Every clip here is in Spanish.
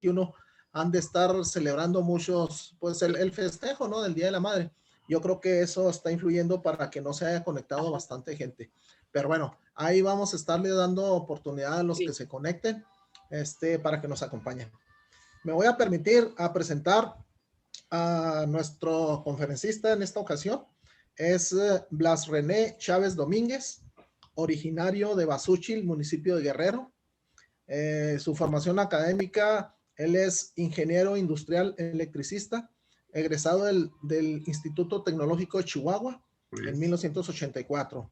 21 han de estar celebrando muchos, pues el festejo, ¿no? Del Día de la Madre. Yo creo que eso está influyendo para que no se haya conectado bastante gente. Pero bueno, ahí vamos a estarle dando oportunidad a los que se conecten, para que nos acompañen. Me voy a permitir a presentar a nuestro conferencista en esta ocasión. Es Blas René Chávez Domínguez, originario de Basúchil, municipio de Guerrero. Su formación académica, él es ingeniero industrial electricista, egresado del Instituto Tecnológico de Chihuahua en 1984.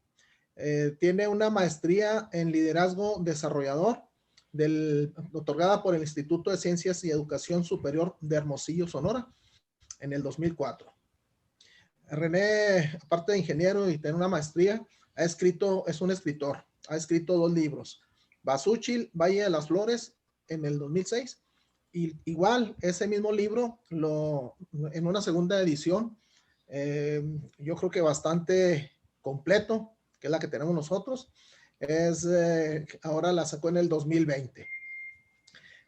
Tiene una maestría en liderazgo desarrollador otorgada por el Instituto de Ciencias y Educación Superior de Hermosillo, Sonora, en el 2004. René, aparte de ingeniero y tener una maestría, es un escritor, ha escrito 2 libros, Basúchil, Valle de las Flores, en el 2006, y igual ese mismo libro, en una segunda edición, yo creo que bastante completo, que es la que tenemos nosotros, ahora la sacó en el 2020.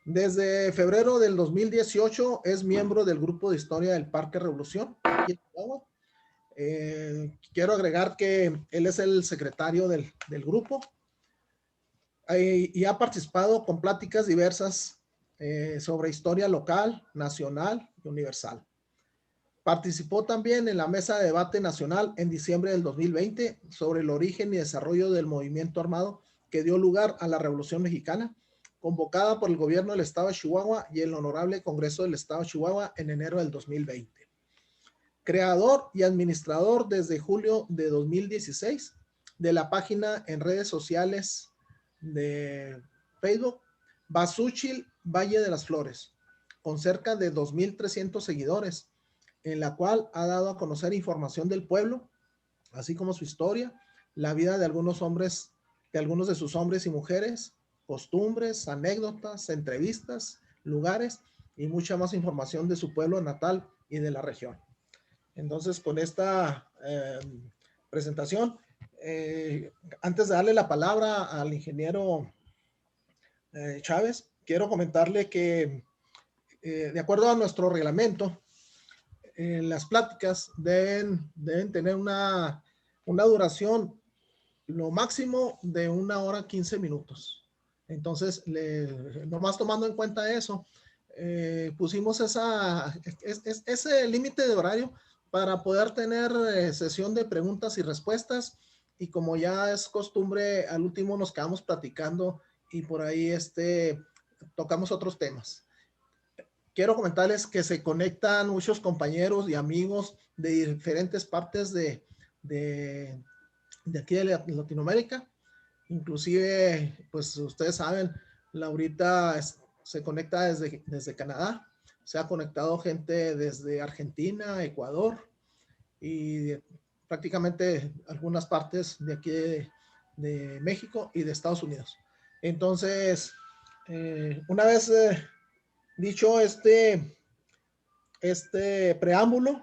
Desde febrero del 2018 es miembro del grupo de historia del Parque Revolución, aquí en Chihuahua. Quiero agregar que él es el secretario del grupo y ha participado con pláticas diversas sobre historia local, nacional y universal. Participó también en la mesa de debate nacional en diciembre del 2020 sobre el origen y desarrollo del movimiento armado que dio lugar a la Revolución Mexicana, convocada por el gobierno del estado de Chihuahua y el Honorable Congreso del estado de Chihuahua en enero del 2020. Creador y administrador desde julio de 2016 de la página en redes sociales de Facebook, Basúchil Valle de las Flores, con cerca de 2,300 seguidores, en la cual ha dado a conocer información del pueblo, así como su historia, la vida de algunos de sus hombres y mujeres, costumbres, anécdotas, entrevistas, lugares y mucha más información de su pueblo natal y de la región. Entonces, con esta presentación, antes de darle la palabra al ingeniero Chávez, quiero comentarle que, de acuerdo a nuestro reglamento, las pláticas deben tener una duración lo máximo de 1 hora 15 minutos. Entonces, nomás tomando en cuenta eso, pusimos ese límite de horario para poder tener sesión de preguntas y respuestas, y como ya es costumbre, al último nos quedamos platicando y por ahí tocamos otros temas. Quiero comentarles que se conectan muchos compañeros y amigos de diferentes partes de aquí de Latinoamérica. Inclusive, pues ustedes saben, Laurita se conecta desde Canadá. Se ha conectado gente desde Argentina, Ecuador y prácticamente algunas partes de aquí de México y de Estados Unidos. Entonces, una vez dicho este preámbulo,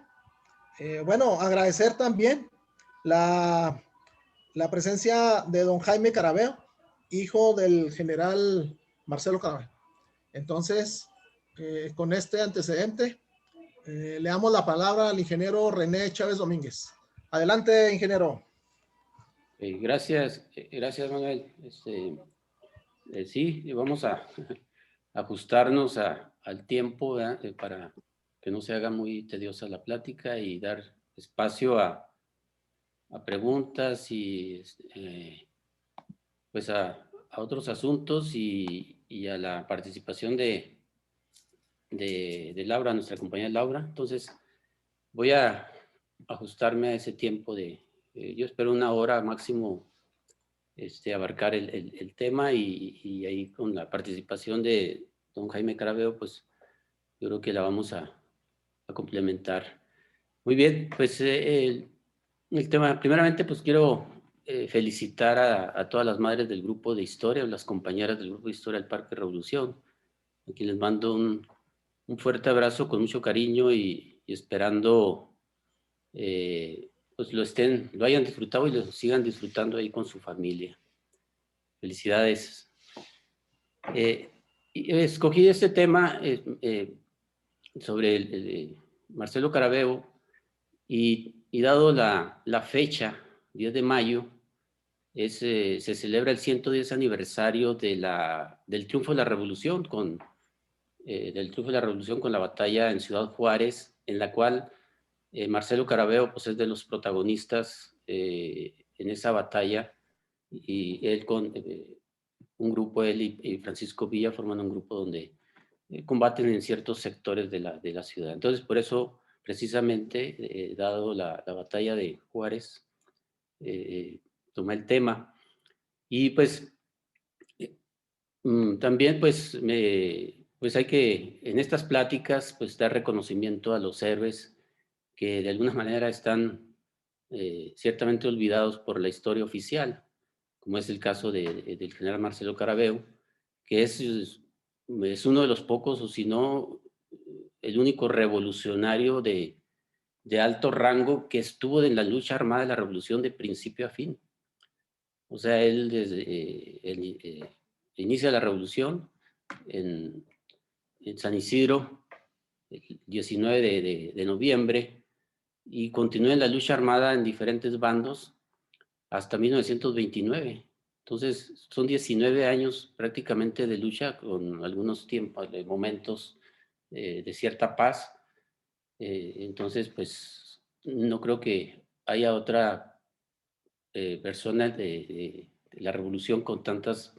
bueno, agradecer también la presencia de don Jaime Carabeo, hijo del general Marcelo Carabeo. Entonces, con este antecedente, le damos la palabra al ingeniero René Chávez Domínguez. Adelante, ingeniero. Gracias, Manuel. Sí, vamos a ajustarnos al tiempo, para que no se haga muy tediosa la plática y dar espacio a preguntas y pues a otros asuntos y a la participación de Laura, nuestra compañera Laura. Entonces voy a ajustarme a ese tiempo yo espero 1 hora máximo abarcar el tema y ahí con la participación de don Jaime Carabeo, pues yo creo que la vamos a complementar. Muy bien, pues el tema, primeramente pues quiero felicitar a todas las madres del grupo de historia, las compañeras del grupo de historia del Parque Revolución, a quienes les mando un fuerte abrazo con mucho cariño y esperando pues lo hayan disfrutado y lo sigan disfrutando ahí con su familia. Felicidades. escogí este tema sobre Marcelo Carabeó y dado la fecha, 10 de mayo, se celebra el 110 aniversario del triunfo de la Revolución del triunfo de la Revolución con la batalla en Ciudad Juárez, en la cual Marcelo Carabeó pues, es de los protagonistas en esa batalla, y él con un grupo, él y Francisco Villa forman un grupo donde combaten en ciertos sectores de la ciudad. Entonces, por eso, precisamente, dado la batalla de Juárez, tomé el tema. Y pues también pues, pues hay que, en estas pláticas, pues dar reconocimiento a los héroes que de alguna manera están ciertamente olvidados por la historia oficial, como es el caso del general Marcelo Carabeó, que es uno de los pocos, o si no, el único revolucionario de alto rango que estuvo en la lucha armada de la revolución de principio a fin. O sea, él desde inicia la revolución en San Isidro, el 19 de noviembre, y continúa en la lucha armada en diferentes bandos hasta 1929. Entonces, son 19 años prácticamente de lucha con algunos tiempos, de momentos de cierta paz. Entonces, pues, no creo que haya otra persona de la revolución con tantos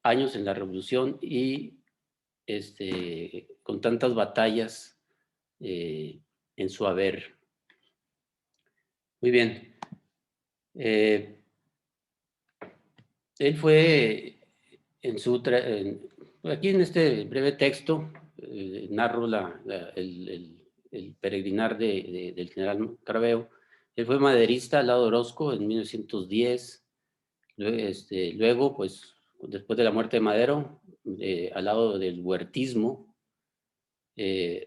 años en la revolución y con tantas batallas en su haber. Muy bien. Él fue aquí en este breve texto, narro el peregrinar del general Carabeó. Él fue maderista al lado de Orozco en 1910. Luego, pues, después de la muerte de Madero, al lado del huertismo,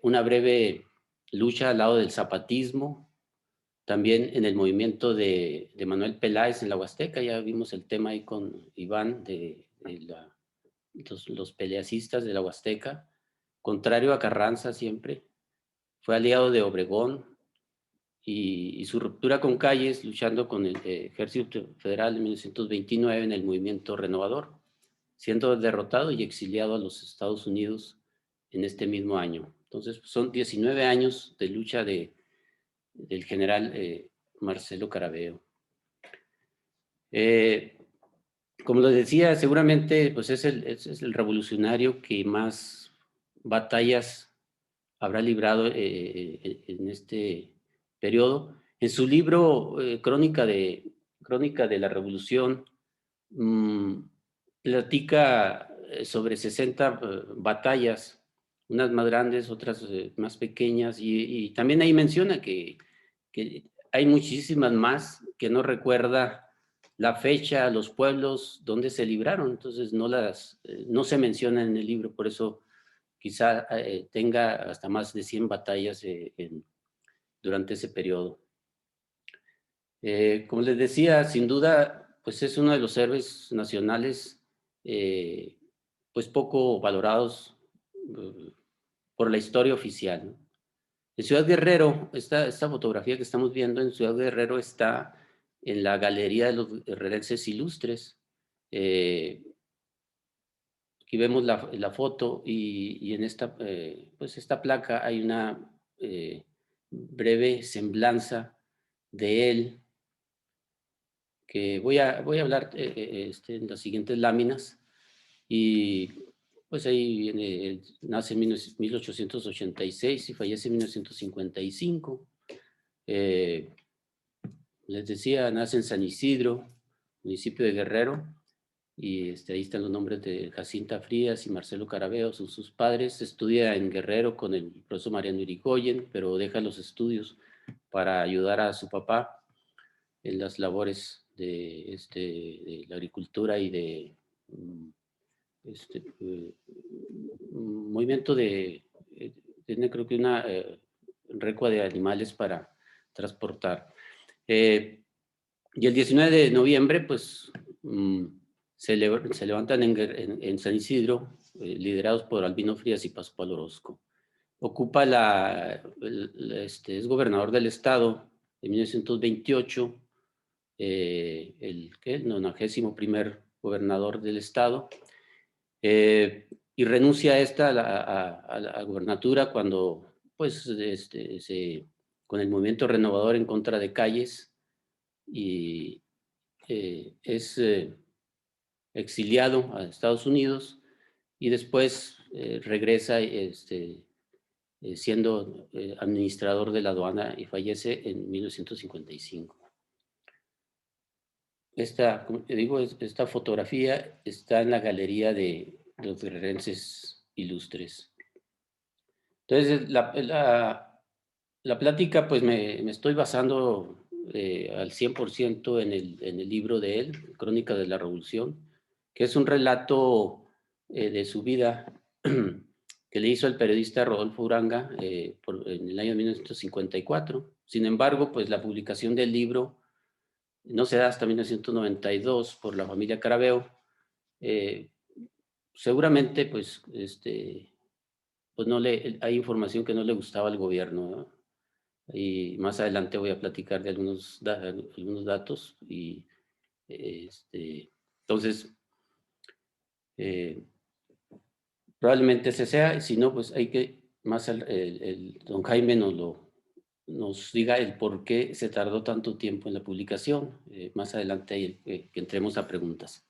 una breve lucha al lado del zapatismo, también en el movimiento de Manuel Peláez en la Huasteca. Ya vimos el tema ahí con Iván los peleacistas de la Huasteca, contrario a Carranza siempre. Fue aliado de Obregón y su ruptura con Calles, luchando con el Ejército Federal en 1929 en el movimiento renovador, siendo derrotado y exiliado a los Estados Unidos en este mismo año. Entonces, son 19 años de lucha del general Marcelo Carabeó. Como les decía, seguramente pues es el revolucionario que más batallas habrá librado en este periodo. En su libro Crónica de la Revolución, platica sobre 60 batallas, unas más grandes, otras más pequeñas, y también ahí menciona que hay muchísimas más que no recuerda la fecha, los pueblos donde se libraron, entonces no se mencionan en el libro, por eso quizá tenga hasta más de 100 batallas durante ese periodo. Como les decía, sin duda, pues es uno de los héroes nacionales pues poco valorados por la historia oficial, ¿no? En Ciudad Guerrero, esta fotografía que estamos viendo en Ciudad Guerrero está en la Galería de los Guerrerenses Ilustres. Aquí vemos la foto y en pues esta placa hay una breve semblanza de él que voy a hablar en las siguientes láminas. Y pues ahí viene, nace en 1886 y fallece en 1955. Les decía, nace en San Isidro, municipio de Guerrero, y ahí están los nombres de Jacinta Frías y Marcelo Carabeó, son sus padres. Estudia en Guerrero con el profesor Mariano Irigoyen, pero deja los estudios para ayudar a su papá en las labores de la agricultura y de movimiento tiene creo que una recua de animales para transportar. Y el 19 de noviembre, pues, se levantan en San Isidro liderados por Albino Frías y Pascual Orozco. Ocupa es gobernador del estado en 1928, el 91º gobernador del estado, y renuncia a la gubernatura cuando, pues, con el movimiento renovador en contra de Calles, y es exiliado a Estados Unidos, y después regresa siendo administrador de la aduana, y fallece en 1955. Como te digo, esta fotografía está en la galería de los guerrerenses ilustres. Entonces, la plática, pues me estoy basando al 100% en el libro de él, Crónica de la Revolución, que es un relato de su vida que le hizo el periodista Rodolfo Uranga en el año 1954. Sin embargo, pues la publicación del libro no se da hasta 1992 por la familia Carabeo. Seguramente, pues hay información que no le gustaba al gobierno, ¿no? Y más adelante voy a platicar de algunos datos. Y entonces, probablemente ese sea. Si no, pues hay que más don Jaime nos diga el por qué se tardó tanto tiempo en la publicación. Más adelante que entremos a preguntas.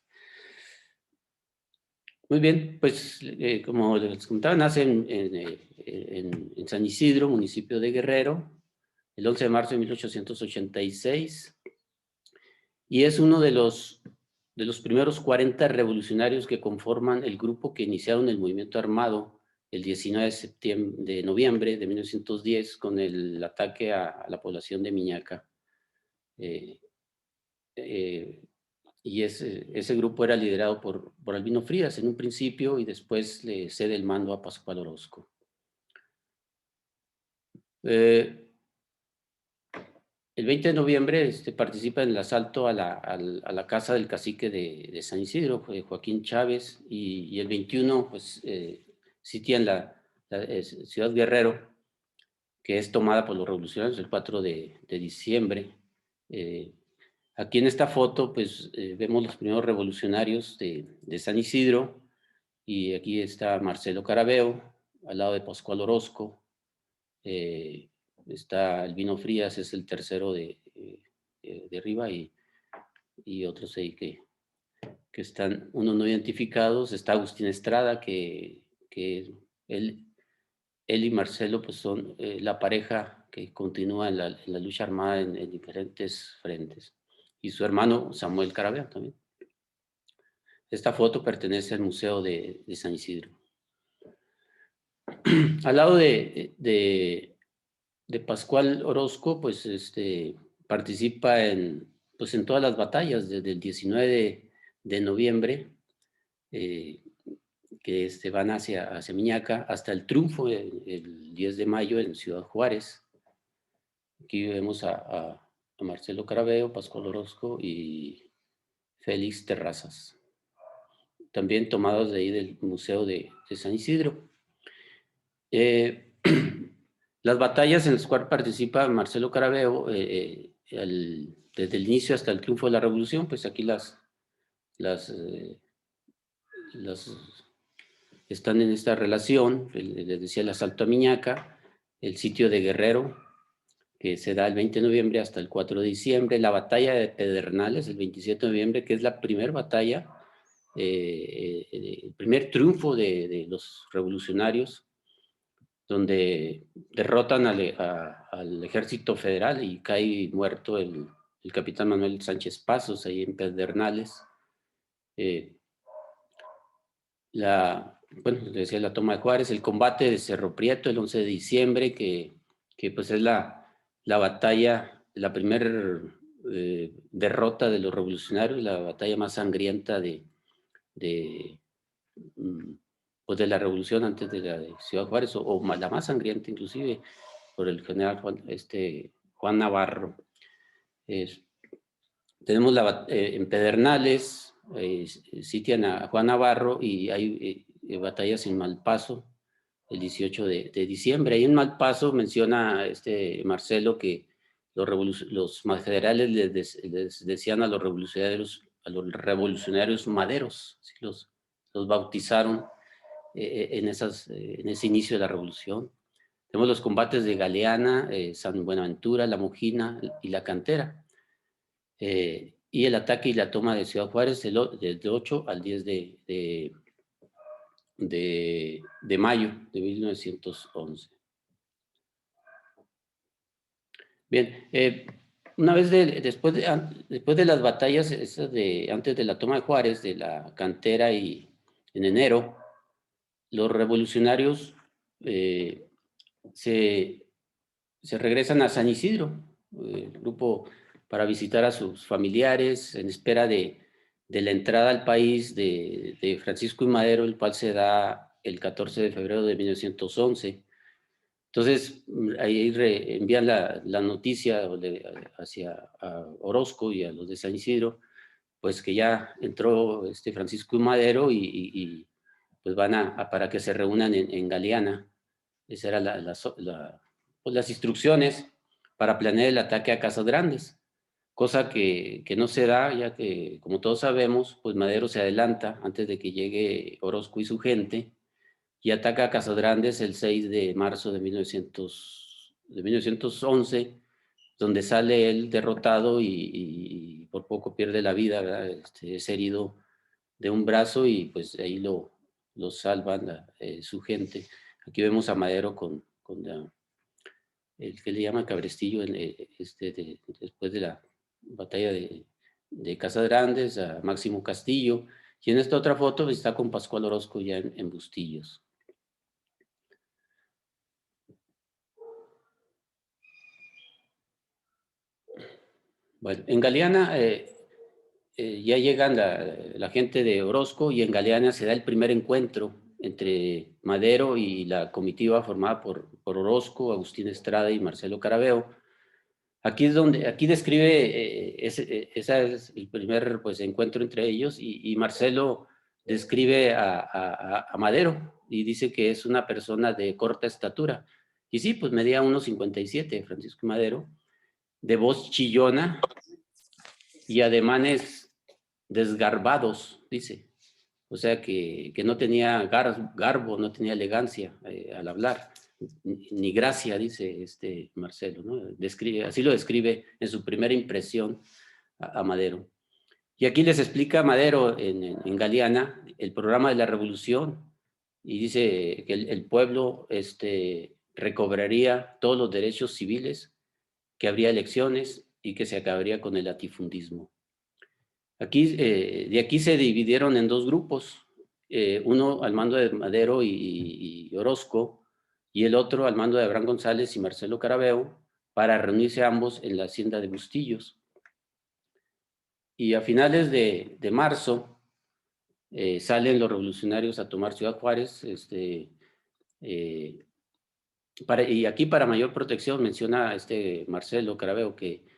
Muy bien, pues como les comentaba, nace en San Isidro, municipio de Guerrero, el 11 de marzo de 1886, y es uno de los primeros 40 revolucionarios que conforman el grupo que iniciaron el movimiento armado el 19 de noviembre de 1910 con el ataque a la población de Miñaca. Y ese grupo era liderado por Albino Frías en un principio, y después le cede el mando a Pascual Orozco. El 20 de noviembre participa en el asalto a la casa del cacique de San Isidro, Joaquín Chávez, y el 21 pues, sitian la ciudad Guerrero, que es tomada por los revolucionarios el 4 de diciembre. Aquí en esta foto pues vemos los primeros revolucionarios de San Isidro, y aquí está Marcelo Carabeo, al lado de Pascual Orozco. Está Albino Frías, es el tercero de arriba, y otros ahí que están, unos no identificados. Está Agustín Estrada, que él y Marcelo pues son la pareja que continúa en la lucha armada en diferentes frentes, y su hermano Samuel Carabeo también. Esta foto pertenece al Museo de San Isidro. Al lado de Pascual Orozco, pues participa en todas las batallas desde el 19 de noviembre, que van hacia Miñaca, hasta el triunfo el 10 de mayo en Ciudad Juárez. Aquí vemos a Marcelo Carabeo, Pascual Orozco y Félix Terrazas, también tomados de ahí del Museo de San Isidro. Las batallas en las cuales participa Marcelo Carabeo, desde el inicio hasta el triunfo de la Revolución, pues aquí las están en esta relación. Les decía, el asalto a Miñaca, el sitio de Guerrero, que se da el 20 de noviembre hasta el 4 de diciembre, la batalla de Pedernales, el 27 de noviembre, que es la primera batalla, el primer triunfo de los revolucionarios, donde derrotan al ejército federal y cae muerto el capitán Manuel Sánchez Pasos ahí en Pedernales. Decía la toma de Juárez, el combate de Cerro Prieto el 11 de diciembre, que pues es la batalla, la primera derrota de los revolucionarios, la batalla más sangrienta de la revolución antes de la de Ciudad Juárez, o la más sangrienta inclusive, por el general Juan Navarro. Tenemos en Pedernales, sitian a Juan Navarro, y hay batallas en Malpaso, el 18 de diciembre. Ahí en Malpaso menciona Marcelo que los federales les decían a los revolucionarios maderos, ¿sí? Los bautizaron en ese inicio de la revolución. Tenemos los combates de Galeana, San Buenaventura, La Mojina y La Cantera. Y el ataque y la toma de Ciudad Juárez del 8 al 10 de mayo de 1911. Bien, una vez después de las batallas antes de la toma de Juárez, de La Cantera y en enero, los revolucionarios se regresan a San Isidro, el grupo, para visitar a sus familiares en espera de la entrada al país de Francisco I. Madero, el cual se da el 14 de febrero de 1911. Entonces, ahí envían la noticia hacia Orozco y a los de San Isidro, pues que ya entró Francisco I. Madero y pues van para que se reúnan en Galeana. Esas eran pues las instrucciones para planear el ataque a Casas Grandes, cosa que no se da, ya que, como todos sabemos, pues Madero se adelanta antes de que llegue Orozco y su gente, y ataca a Casas Grandes el 6 de marzo de 1911, donde sale él derrotado y por poco pierde la vida, ¿verdad? Es herido de un brazo y pues ahí lo salvan su gente. Aquí vemos a Madero con el que le llama Cabrestillo después de la batalla de Casas Grandes, a Máximo Castillo, y en esta otra foto está con Pascual Orozco ya en Bustillos. Bueno, en Galeana ya llegan la gente de Orozco y en Galeana se da el primer encuentro entre Madero y la comitiva formada por Orozco, Agustín Estrada y Marcelo Caraveo. Aquí describe, ese es el primer pues, encuentro entre ellos y Marcelo describe a Madero y dice que es una persona de corta estatura. Y sí, pues medía 1,57 Francisco Madero, de voz chillona y ademanes desgarbados, dice. O sea que no tenía garbo, no tenía elegancia al hablar, ni gracia, dice Marcelo, ¿no? Así lo describe en su primera impresión a Madero. Y aquí les explica Madero en Galeana el programa de la revolución y dice que el pueblo recobraría todos los derechos civiles, que habría elecciones y que se acabaría con el latifundismo. De aquí se dividieron en dos grupos, uno al mando de Madero y Orozco, y el otro al mando de Abraham González y Marcelo Caraveo, para reunirse ambos en la hacienda de Bustillos. Y a finales de marzo salen los revolucionarios a tomar Ciudad Juárez, y aquí para mayor protección menciona Marcelo Caraveo que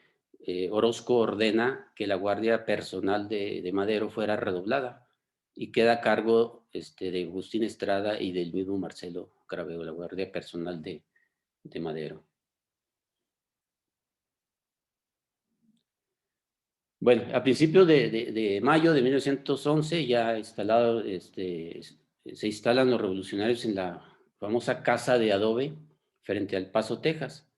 Orozco ordena que la guardia personal de Madero fuera redoblada y queda a cargo de Agustín Estrada y del mismo Marcelo Caraveo, la guardia personal de Madero. Bueno, a principios de mayo de 1911 ya instalado, se instalan los revolucionarios en la famosa Casa de Adobe frente al Paso, Texas.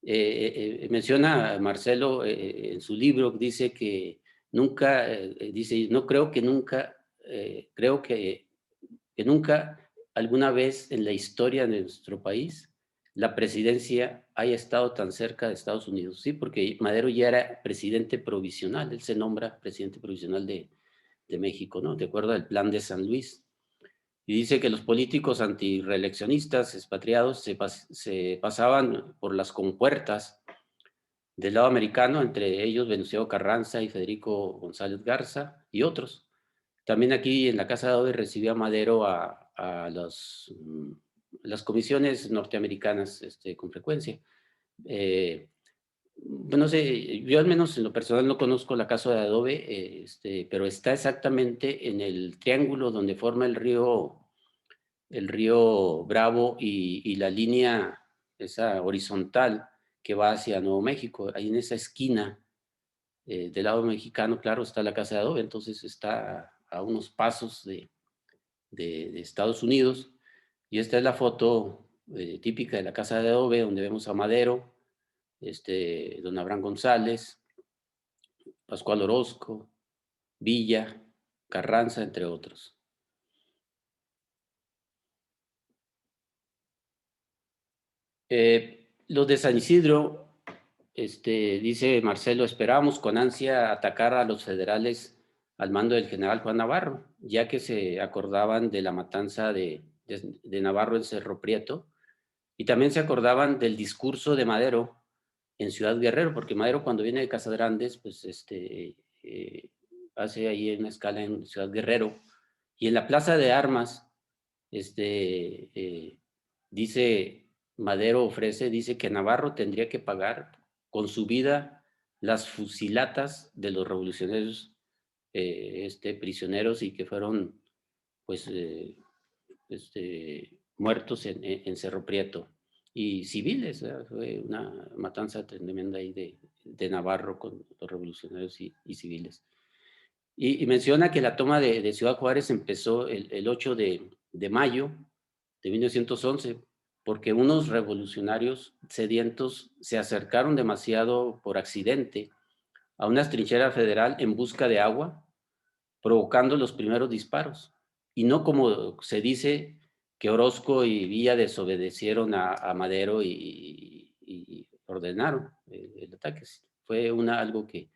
Menciona Marcelo en su libro, dice que nunca, dice, no creo que nunca, creo que nunca alguna vez en la historia de nuestro país la presidencia haya estado tan cerca de Estados Unidos, sí, porque Madero ya era presidente provisional, él se nombra presidente provisional de México, ¿no? De acuerdo al plan de San Luis. Y dice que los políticos antireeleccionistas expatriados se pasaban por las compuertas del lado americano, entre ellos Venustiano Carranza y Federico González Garza y otros. También aquí en la Casa de Adobe recibía Madero a las comisiones norteamericanas con frecuencia. No sé, yo al menos en lo personal no conozco la Casa de Adobe, pero está exactamente en el triángulo donde forma el río el río Bravo y la línea esa horizontal que va hacia Nuevo México. Ahí en esa esquina del lado mexicano, claro, está la Casa de Adobe, entonces está a unos pasos de Estados Unidos. Y esta es la foto típica de la Casa de Adobe, donde vemos a Madero, don Abraham González, Pascual Orozco, Villa, Carranza, entre otros. Los de San Isidro, dice Marcelo, esperábamos con ansia atacar a los federales al mando del general Juan Navarro, ya que se acordaban de la matanza de Navarro en Cerro Prieto, y también se acordaban del discurso de Madero en Ciudad Guerrero, porque Madero cuando viene de Casagrandes, pues hace ahí una escala en Ciudad Guerrero, y en la Plaza de Armas, dice, Madero ofrece, dice que Navarro tendría que pagar con su vida las fusilatas de los revolucionarios prisioneros y que fueron pues muertos en Cerro Prieto y civiles. Fue una matanza tremenda ahí de Navarro con los revolucionarios y civiles. Y menciona que la toma de Ciudad Juárez empezó el 8 de mayo de 1911, porque unos revolucionarios sedientos se acercaron demasiado por accidente a una trinchera federal en busca de agua, provocando los primeros disparos. Y no como se dice que Orozco y Villa desobedecieron a Madero y ordenaron el ataque. Fue algo que...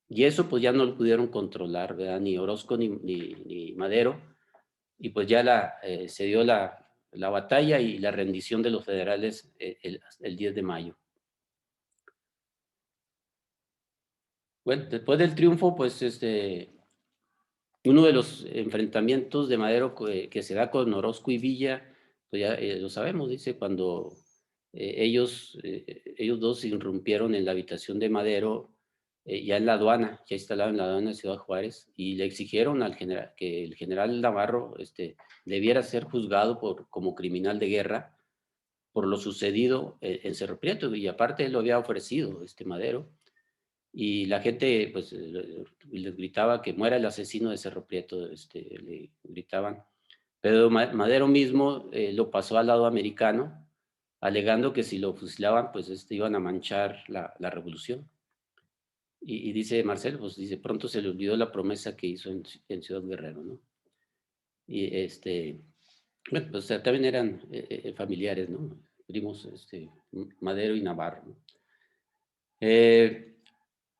Y eso pues ya no lo pudieron controlar, ¿verdad? Ni Orozco ni Madero. Y pues ya se dio la batalla y la rendición de los federales el 10 de mayo. Bueno, después del triunfo, pues uno de los enfrentamientos de Madero que se da con Orozco y Villa, pues ya lo sabemos, dice, cuando ellos dos irrumpieron en la habitación de Madero, ya en la aduana, ya instalado en la aduana de Ciudad Juárez, y le exigieron al general, que el general Navarro debiera ser juzgado como criminal de guerra por lo sucedido en Cerro Prieto, y aparte él lo había ofrecido, Madero, y la gente pues les gritaba que muera el asesino de Cerro Prieto, le gritaban. Pero Madero mismo lo pasó al lado americano, alegando que si lo fusilaban, pues iban a manchar la revolución. Y dice Marcelo, pues dice, pronto se le olvidó la promesa que hizo en Ciudad Guerrero, ¿no? Y bueno, pues también eran familiares, ¿no? Primos, Madero y Navarro, ¿no?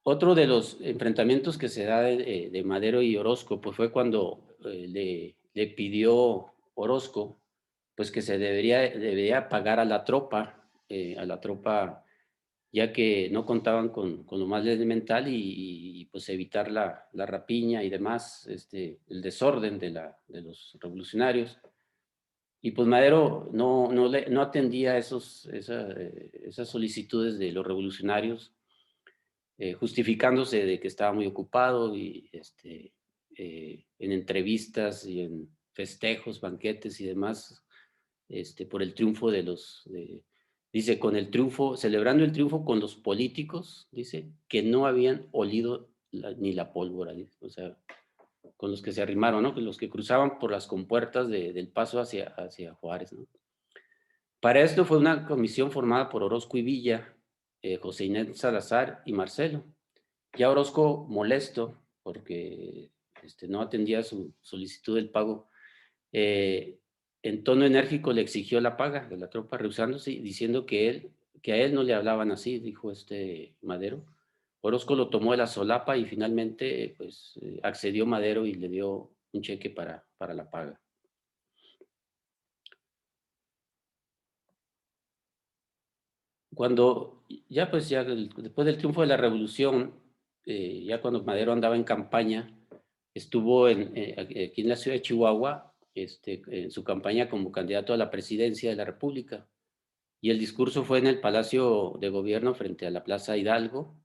Otro de los enfrentamientos que se da de Madero y Orozco, pues fue cuando le pidió Orozco, pues que se debería pagar a la tropa, ya que no contaban con lo más elemental y, pues evitar la rapiña y demás, el desorden de los revolucionarios. Y pues Madero no atendía esas solicitudes de los revolucionarios, justificándose de que estaba muy ocupado y en entrevistas y en festejos, banquetes y demás, por el triunfo dice, con el triunfo, celebrando el triunfo con los políticos, dice, que no habían olido ni la pólvora, dice, o sea, con los que se arrimaron, ¿no? Los que cruzaban por las compuertas del paso hacia Juárez, ¿no? Para esto fue una comisión formada por Orozco y Villa, José Inés Salazar y Marcelo. Ya Orozco, molesto porque no atendía su solicitud del pago, en tono enérgico le exigió la paga de la tropa, rehusándose y diciendo que a él no le hablaban así, dijo Madero. Orozco lo tomó de la solapa y finalmente pues, accedió Madero y le dio un cheque para la paga. Cuando después del triunfo de la revolución, ya cuando Madero andaba en campaña, estuvo aquí en la ciudad de Chihuahua, en su campaña como candidato a la presidencia de la República. Y el discurso fue en el Palacio de Gobierno frente a la Plaza Hidalgo,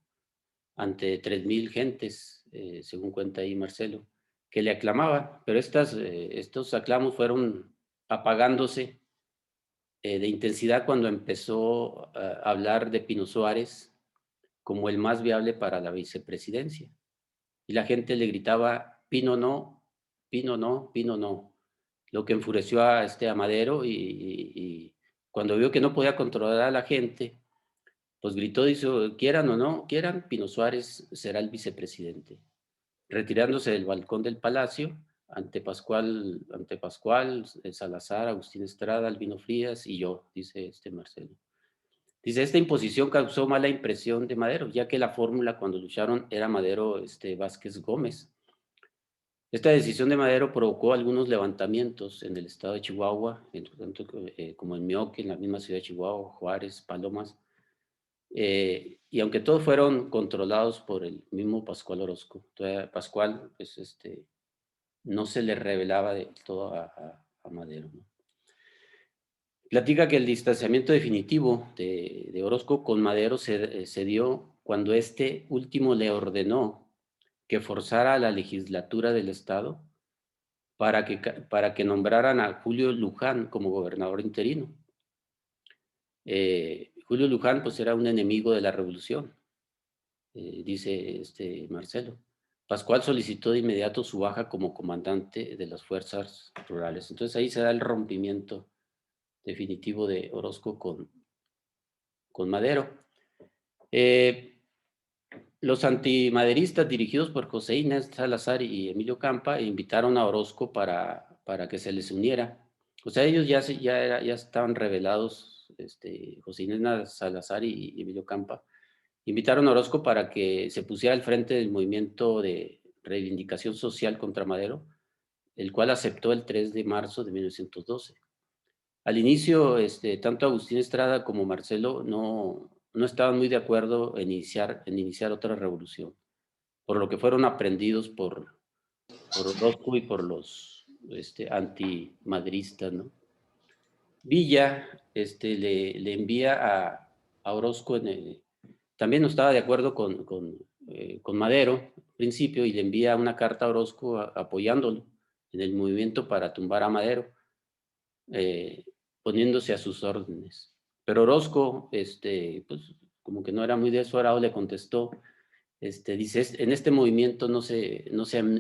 ante 3,000 gentes, según cuenta ahí Marcelo, que le aclamaban. Pero estos aclamos fueron apagándose de intensidad cuando empezó a hablar de Pino Suárez como el más viable para la vicepresidencia. Y la gente le gritaba, Pino no, Pino no, Pino no. Lo que enfureció a Madero y cuando vio que no podía controlar a la gente, pues gritó, dijo, quieran o no quieran, Pino Suárez será el vicepresidente. Retirándose del balcón del palacio, ante Pascual, Salazar, Agustín Estrada, Albino Frías y yo, dice Marcelo. Dice, esta imposición causó mala impresión de Madero, ya que la fórmula cuando lucharon era Madero Vázquez Gómez. Esta decisión de Madero provocó algunos levantamientos en el estado de Chihuahua, tanto como en Mioque, en la misma ciudad de Chihuahua, Juárez, Palomas, y aunque todos fueron controlados por el mismo Pascual Orozco, Pascual pues, no se le revelaba de todo a Madero, ¿no? Platica que el distanciamiento definitivo de Orozco con Madero se dio cuando este último le ordenó que forzara a la legislatura del estado para que nombraran a Julio Luján como gobernador interino. Julio Luján pues era un enemigo de la revolución, dice Marcelo. Pascual solicitó de inmediato su baja como comandante de las fuerzas rurales. Entonces ahí se da el rompimiento definitivo de Orozco con Madero. Los antimaderistas dirigidos por José Inés Salazar y Emilio Campa invitaron a Orozco para que se les uniera. O sea, ellos ya estaban rebelados, José Inés Salazar y Emilio Campa. Invitaron a Orozco para que se pusiera al frente del movimiento de reivindicación social contra Madero, el cual aceptó el 3 de marzo de 1912. Al inicio, tanto Agustín Estrada como Marcelo no estaban muy de acuerdo en iniciar otra revolución, por lo que fueron aprendidos por Orozco y por los antimadristas, ¿no? Villa le envía a Orozco, también no estaba de acuerdo con Madero al principio, y le envía una carta a Orozco apoyándolo en el movimiento para tumbar a Madero, poniéndose a sus órdenes. Pero Orozco, pues como que no era muy de su agrado, le contestó, dice, en este movimiento no se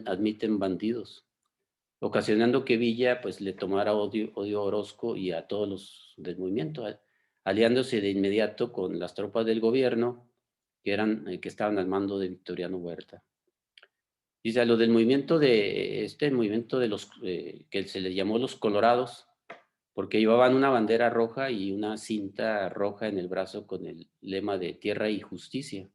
admiten bandidos, ocasionando que Villa pues le tomara odio a Orozco y a todos los del movimiento, aliándose de inmediato con las tropas del gobierno que estaban al mando de Victoriano Huerta. Dice, a lo del movimiento movimiento de los que se les llamó los Colorados, porque llevaban una bandera roja y una cinta roja en el brazo con el lema de Tierra y Justicia.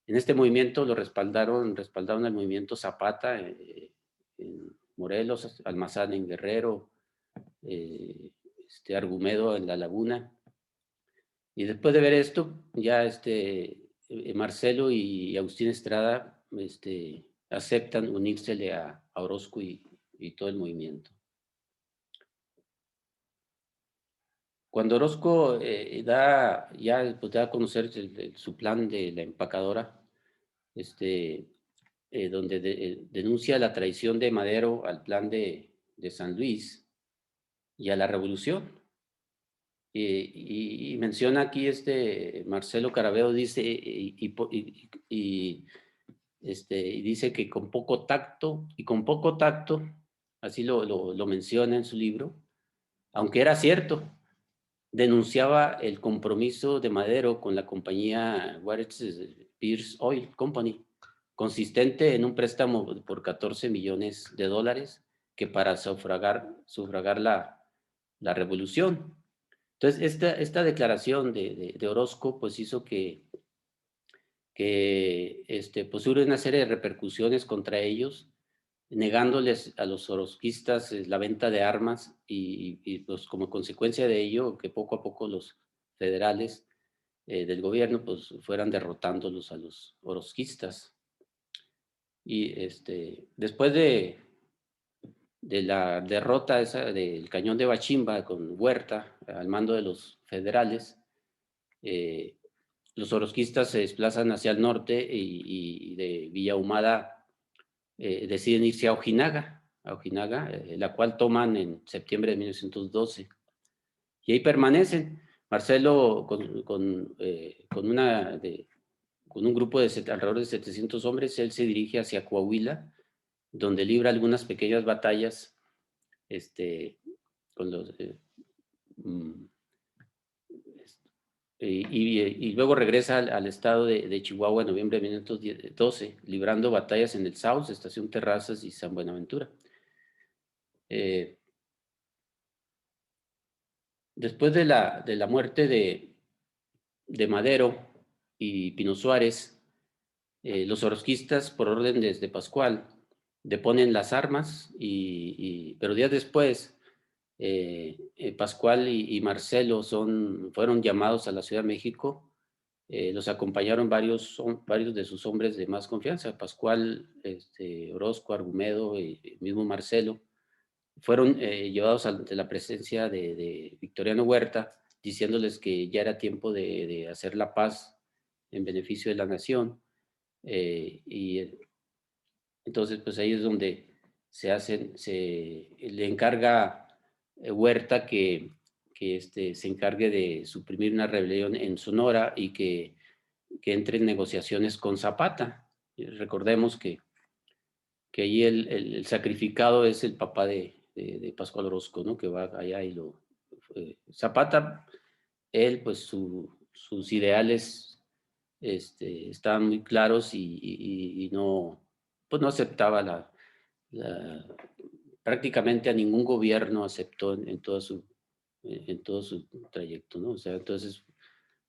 En este movimiento lo respaldaron al movimiento Zapata en Morelos, Almazán en Guerrero, Argumedo en La Laguna. Y después de ver esto, ya Marcelo y Agustín Estrada aceptan unírsele a Orozco y todo el movimiento. Cuando Orozco da a conocer su plan de la empacadora, donde denuncia la traición de Madero al plan de San Luis y a la revolución. Y menciona aquí Marcelo Caravedo, dice, y dice que con poco tacto, así lo menciona en su libro, aunque era cierto, denunciaba el compromiso de Madero con la compañía Pierce Oil Company, consistente en un préstamo por $14 millones que para sufragar la revolución. Entonces, esta declaración de Orozco pues hizo que pues hubo una serie de repercusiones contra ellos, negándoles a los orozquistas la venta de armas y pues como consecuencia de ello que poco a poco los federales del gobierno pues fueran derrotándolos a los orozquistas. Y después de la derrota esa del Cañón de Bachimba con Huerta al mando de los federales, los orozquistas se desplazan hacia el norte y de Villa Ahumada deciden irse a Ojinaga, a Ojinaga, la cual toman en septiembre de 1912. Y ahí permanecen. Marcelo con un grupo de alrededor de 700 hombres, él se dirige hacia Coahuila, donde libra algunas pequeñas batallas con los, y luego regresa al estado de Chihuahua en noviembre de 1912, librando batallas en el Sauce, Estación Terrazas y San Buenaventura. Después de la muerte de Madero y Pino Suárez, los orosquistas, por orden de Pascual, deponen las armas, pero días después, Pascual y Marcelo fueron llamados a la Ciudad de México. Los acompañaron varios de sus hombres de más confianza, Pascual, Orozco, Argumedo y mismo Marcelo. Fueron llevados ante la presencia de Victoriano Huerta, diciéndoles que ya era tiempo de hacer la paz en beneficio de la nación. Entonces, pues ahí es donde le encarga Huerta que se encargue de suprimir una rebelión en Sonora y que entre en negociaciones con Zapata. Recordemos que ahí el sacrificado es el papá de Pascual Orozco, ¿no? Que va allá y Zapata, él, pues sus ideales estaban muy claros y no, pues no aceptaba prácticamente a ningún gobierno aceptó en todo su trayecto, ¿no? O sea, entonces,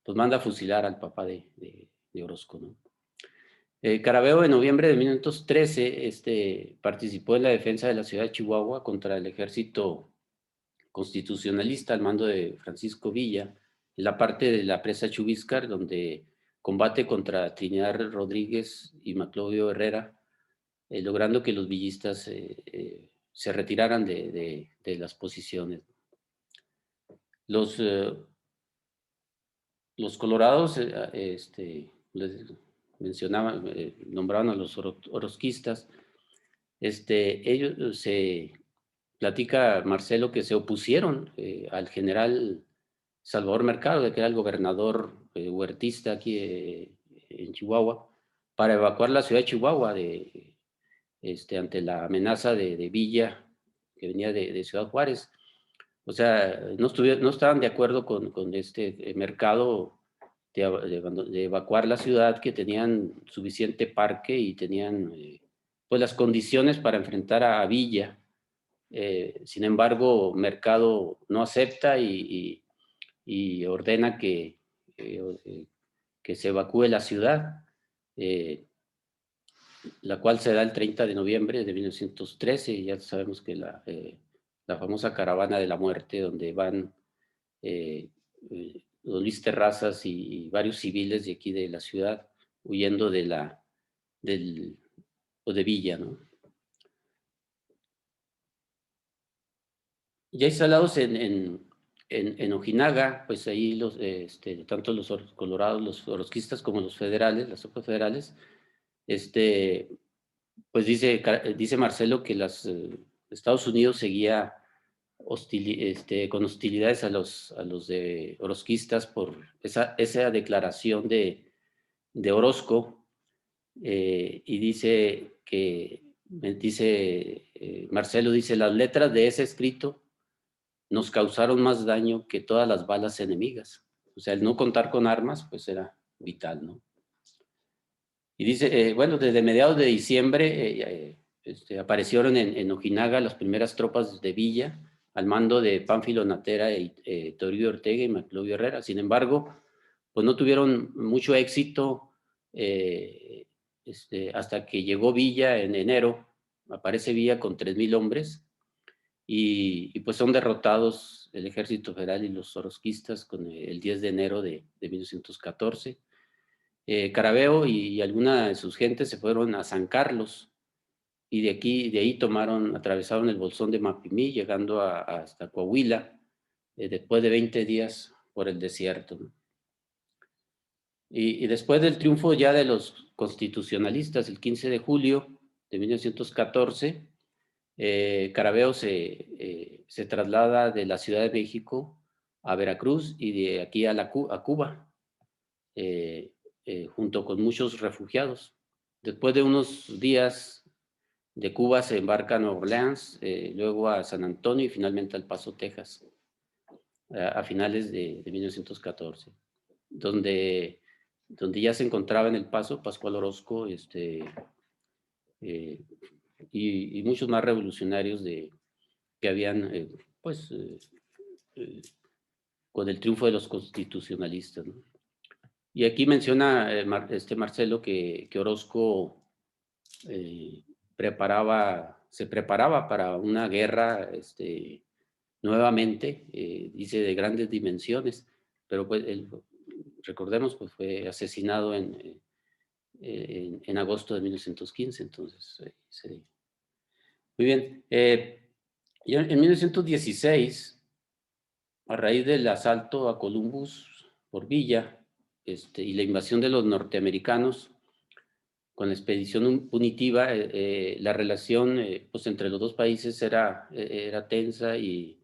pues manda a fusilar al papá de Orozco, ¿no? Caraveo en noviembre de 1913 participó en la defensa de la ciudad de Chihuahua contra el ejército constitucionalista al mando de Francisco Villa, en la parte de la presa Chubíscar, donde combate contra Trinidad Rodríguez y Maclovio Herrera, logrando que los villistas se retiraran de las posiciones. Los colorados mencionaban, nombraban a los orosquistas. Ellos platica Marcelo que se opusieron al general Salvador Mercado, que era el gobernador huertista aquí en Chihuahua, para evacuar la ciudad de Chihuahua ante la amenaza de Villa, que venía de Ciudad Juárez. O sea, no estaban de acuerdo con este Mercado de evacuar la ciudad, que tenían suficiente parque y tenían pues las condiciones para enfrentar a Villa. Sin embargo, Mercado no acepta y ordena que se evacúe la ciudad, la cual se da el 30 de noviembre de 1913. Y ya sabemos que la famosa caravana de la muerte, donde van don Luis Terrazas y varios civiles de aquí de la ciudad, huyendo de Villa, ¿no? Ya instalados en Ojinaga, pues ahí tanto los colorados, los orosquistas, como los federales, las tropas federales, pues dice Marcelo que Estados Unidos seguía con hostilidades a los de orosquistas por esa declaración de Orozco, y Marcelo dice, las letras de ese escrito nos causaron más daño que todas las balas enemigas. O sea, el no contar con armas, pues era vital, ¿no? Y dice, bueno, desde mediados de diciembre aparecieron en Ojinaga las primeras tropas de Villa, al mando de Pánfilo Natera, Toribio Ortega y Maclovio Herrera. Sin embargo, pues no tuvieron mucho éxito hasta que llegó Villa en enero. Aparece Villa con 3,000 hombres y pues son derrotados el ejército federal y los orosquistas con el 10 de enero de 1914. Caraveo y alguna de sus gentes se fueron a San Carlos y de ahí atravesaron el bolsón de Mapimí, llegando hasta Coahuila, después de 20 días por el desierto, ¿no? Y después del triunfo ya de los constitucionalistas, el 15 de julio de 1914, Caraveo se traslada de la Ciudad de México a Veracruz y de aquí a Cuba, junto con muchos refugiados. Después de unos días de Cuba se embarca a Nueva Orleans, luego a San Antonio y finalmente al Paso, Texas, a finales de 1914, donde ya se encontraba en El Paso Pascual Orozco, y muchos más revolucionarios que habían, eh, con el triunfo de los constitucionalistas, ¿no? Y aquí menciona Marcelo que Orozco se preparaba para una guerra nuevamente, dice, de grandes dimensiones, pero pues él, recordemos, pues fue asesinado en agosto de 1915, entonces, muy bien. Ya en 1916, a raíz del asalto a Columbus por Villa, y la invasión de los norteamericanos con la expedición punitiva, la relación pues entre los dos países era tensa y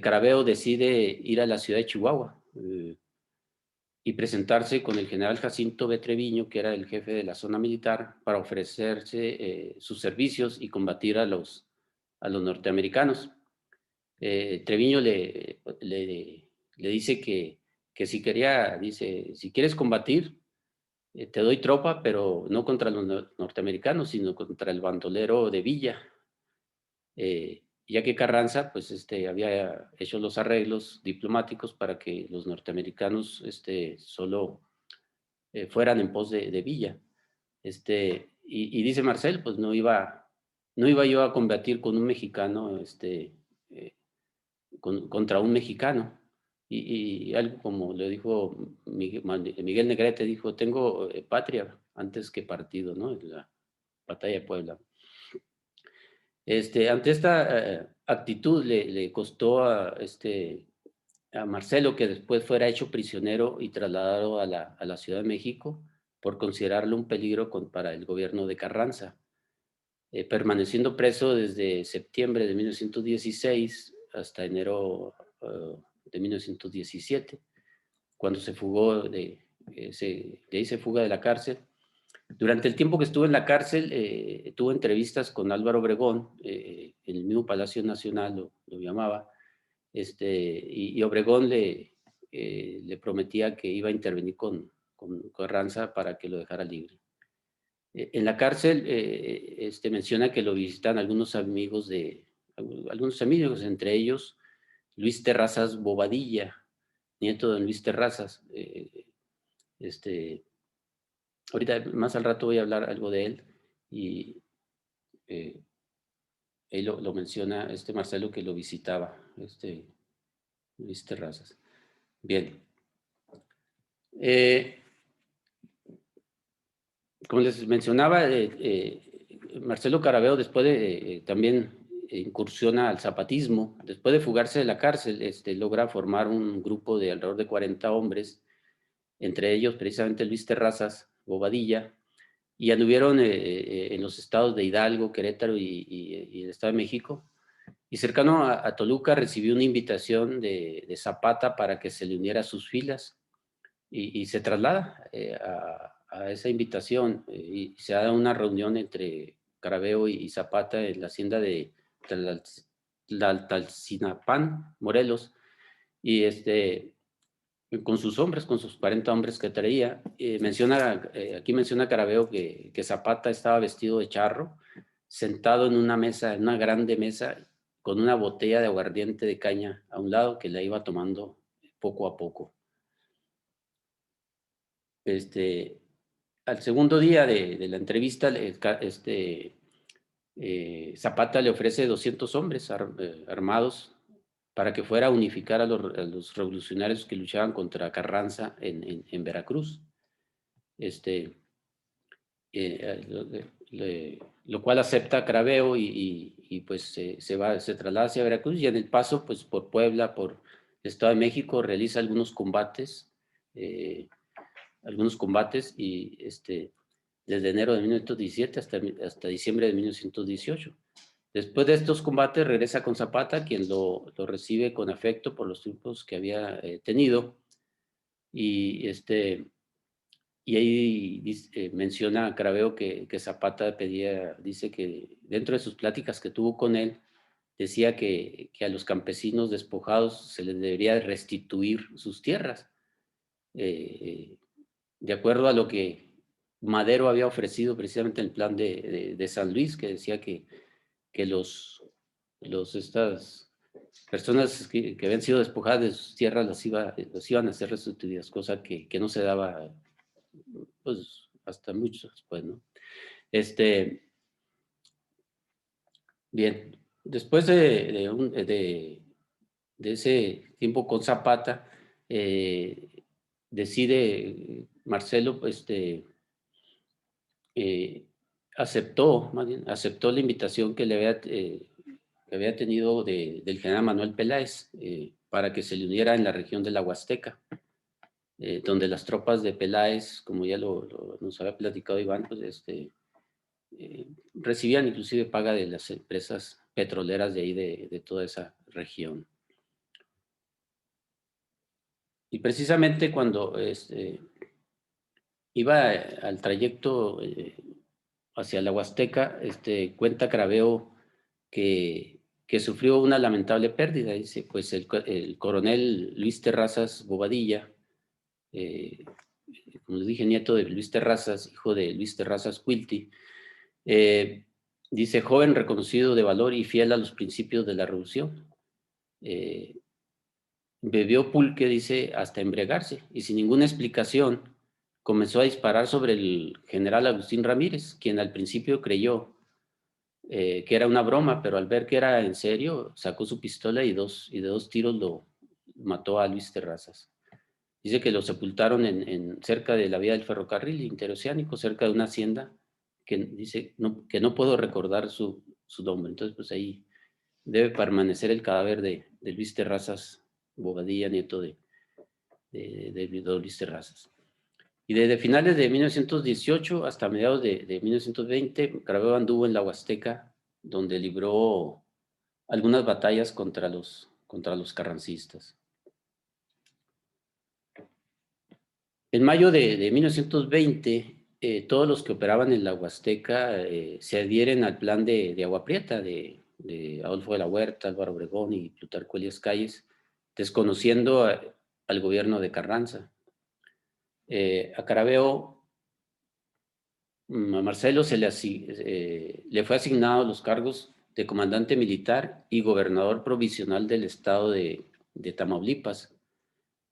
Caraveo decide ir a la ciudad de Chihuahua y presentarse con el general Jacinto B. Treviño, que era el jefe de la zona militar, para ofrecerse sus servicios y combatir a los norteamericanos. Treviño le dice que si quería, dice, si quieres combatir, te doy tropa, pero no contra los norteamericanos, sino contra el bandolero de Villa, ya que Carranza pues, había hecho los arreglos diplomáticos para que los norteamericanos solo fueran en pos de Villa. Y dice Marcel, pues no iba yo a combatir con un mexicano, contra un mexicano. Y algo como le dijo Miguel Negrete, dijo, tengo patria antes que partido, ¿no? En la batalla de Puebla. Ante esta actitud le costó a Marcelo que después fuera hecho prisionero y trasladado a la Ciudad de México por considerarlo un peligro para el gobierno de Carranza, permaneciendo preso desde septiembre de 1916 hasta enero de 1917, cuando se fugó de ahí se fuga de la cárcel. Durante el tiempo que estuvo en la cárcel, tuvo entrevistas con Álvaro Obregón, en el mismo Palacio Nacional lo llamaba, y Obregón le prometía que iba a intervenir con Carranza para que lo dejara libre. En la cárcel menciona que lo visitan algunos amigos, entre ellos Luis Terrazas Bobadilla, nieto de don Luis Terrazas. Ahorita más al rato voy a hablar algo de él, y él lo menciona Marcelo, que lo visitaba, Luis Terrazas. Bien. Como les mencionaba, Marcelo Caraveo después también incursiona al zapatismo. Después de fugarse de la cárcel, logra formar un grupo de alrededor de 40 hombres, entre ellos precisamente Luis Terrazas Bobadilla, y anduvieron en los estados de Hidalgo, Querétaro y el Estado de México. Y cercano a Toluca recibió una invitación de Zapata para que se le uniera a sus filas, y se traslada a esa invitación, y se da una reunión entre Caraveo y Zapata en la hacienda de Tlaltalcinapán, Morelos, y con sus hombres, con sus 40 hombres que traía. Aquí menciona Caraveo que Zapata estaba vestido de charro, sentado en una mesa, en una grande mesa, con una botella de aguardiente de caña a un lado, que la iba tomando poco a poco. Al segundo día de la entrevista, Zapata le ofrece 200 hombres armados para que fuera a unificar a los revolucionarios que luchaban contra Carranza en Veracruz. Lo cual acepta Caraveo, y pues se traslada hacia Veracruz, y en el paso pues por Puebla, por el Estado de México, realiza algunos combates, y desde enero de 1917 hasta diciembre de 1918. Después de estos combates regresa con Zapata, quien lo recibe con afecto por los triunfos que había tenido. Y, y ahí menciona a Craveo que Zapata dice que dentro de sus pláticas que tuvo con él, decía que a los campesinos despojados se les debería restituir sus tierras, de acuerdo a lo que Madero había ofrecido precisamente en el plan de San Luis, que decía que estas personas que habían sido despojadas de sus tierras las iban a ser restituidas, cosa que no se daba pues hasta mucho después, ¿no? Bien, después de ese tiempo con Zapata, decide Marcelo, más bien, aceptó la invitación que había tenido del general Manuel Peláez para que se le uniera en la región de la Huasteca, donde las tropas de Peláez, como ya nos había platicado Iván, pues recibían inclusive paga de las empresas petroleras de ahí, de toda esa región. Y precisamente cuando iba al trayecto hacia la Huasteca, cuenta Craveo que sufrió una lamentable pérdida. Dice, pues el coronel Luis Terrazas Bobadilla, como les dije, nieto de Luis Terrazas, hijo de Luis Terrazas Quilty, dice, joven reconocido de valor y fiel a los principios de la revolución. Bebió pulque, dice, hasta embriagarse, y sin ninguna explicación comenzó a disparar sobre el general Agustín Ramírez, quien al principio creyó que era una broma, pero al ver que era en serio, sacó su pistola y de dos tiros lo mató a Luis Terrazas. Dice que lo sepultaron cerca de la vía del ferrocarril interoceánico, cerca de una hacienda, que dice que no puedo recordar su nombre. Entonces, pues ahí debe permanecer el cadáver de Luis Terrazas Bobadilla, nieto de Luis Terrazas. Y desde finales de 1918 hasta mediados de 1920, Craveo anduvo en la Huasteca, donde libró algunas batallas contra los carrancistas. En mayo de 1920, todos los que operaban en la Huasteca se adhieren al plan de Agua Prieta de Adolfo de la Huerta, Álvaro Obregón y Plutarco Elías Calles, desconociendo al gobierno de Carranza. A Craveo, a Marcelo le fue asignado los cargos de comandante militar y gobernador provisional del estado de Tamaulipas,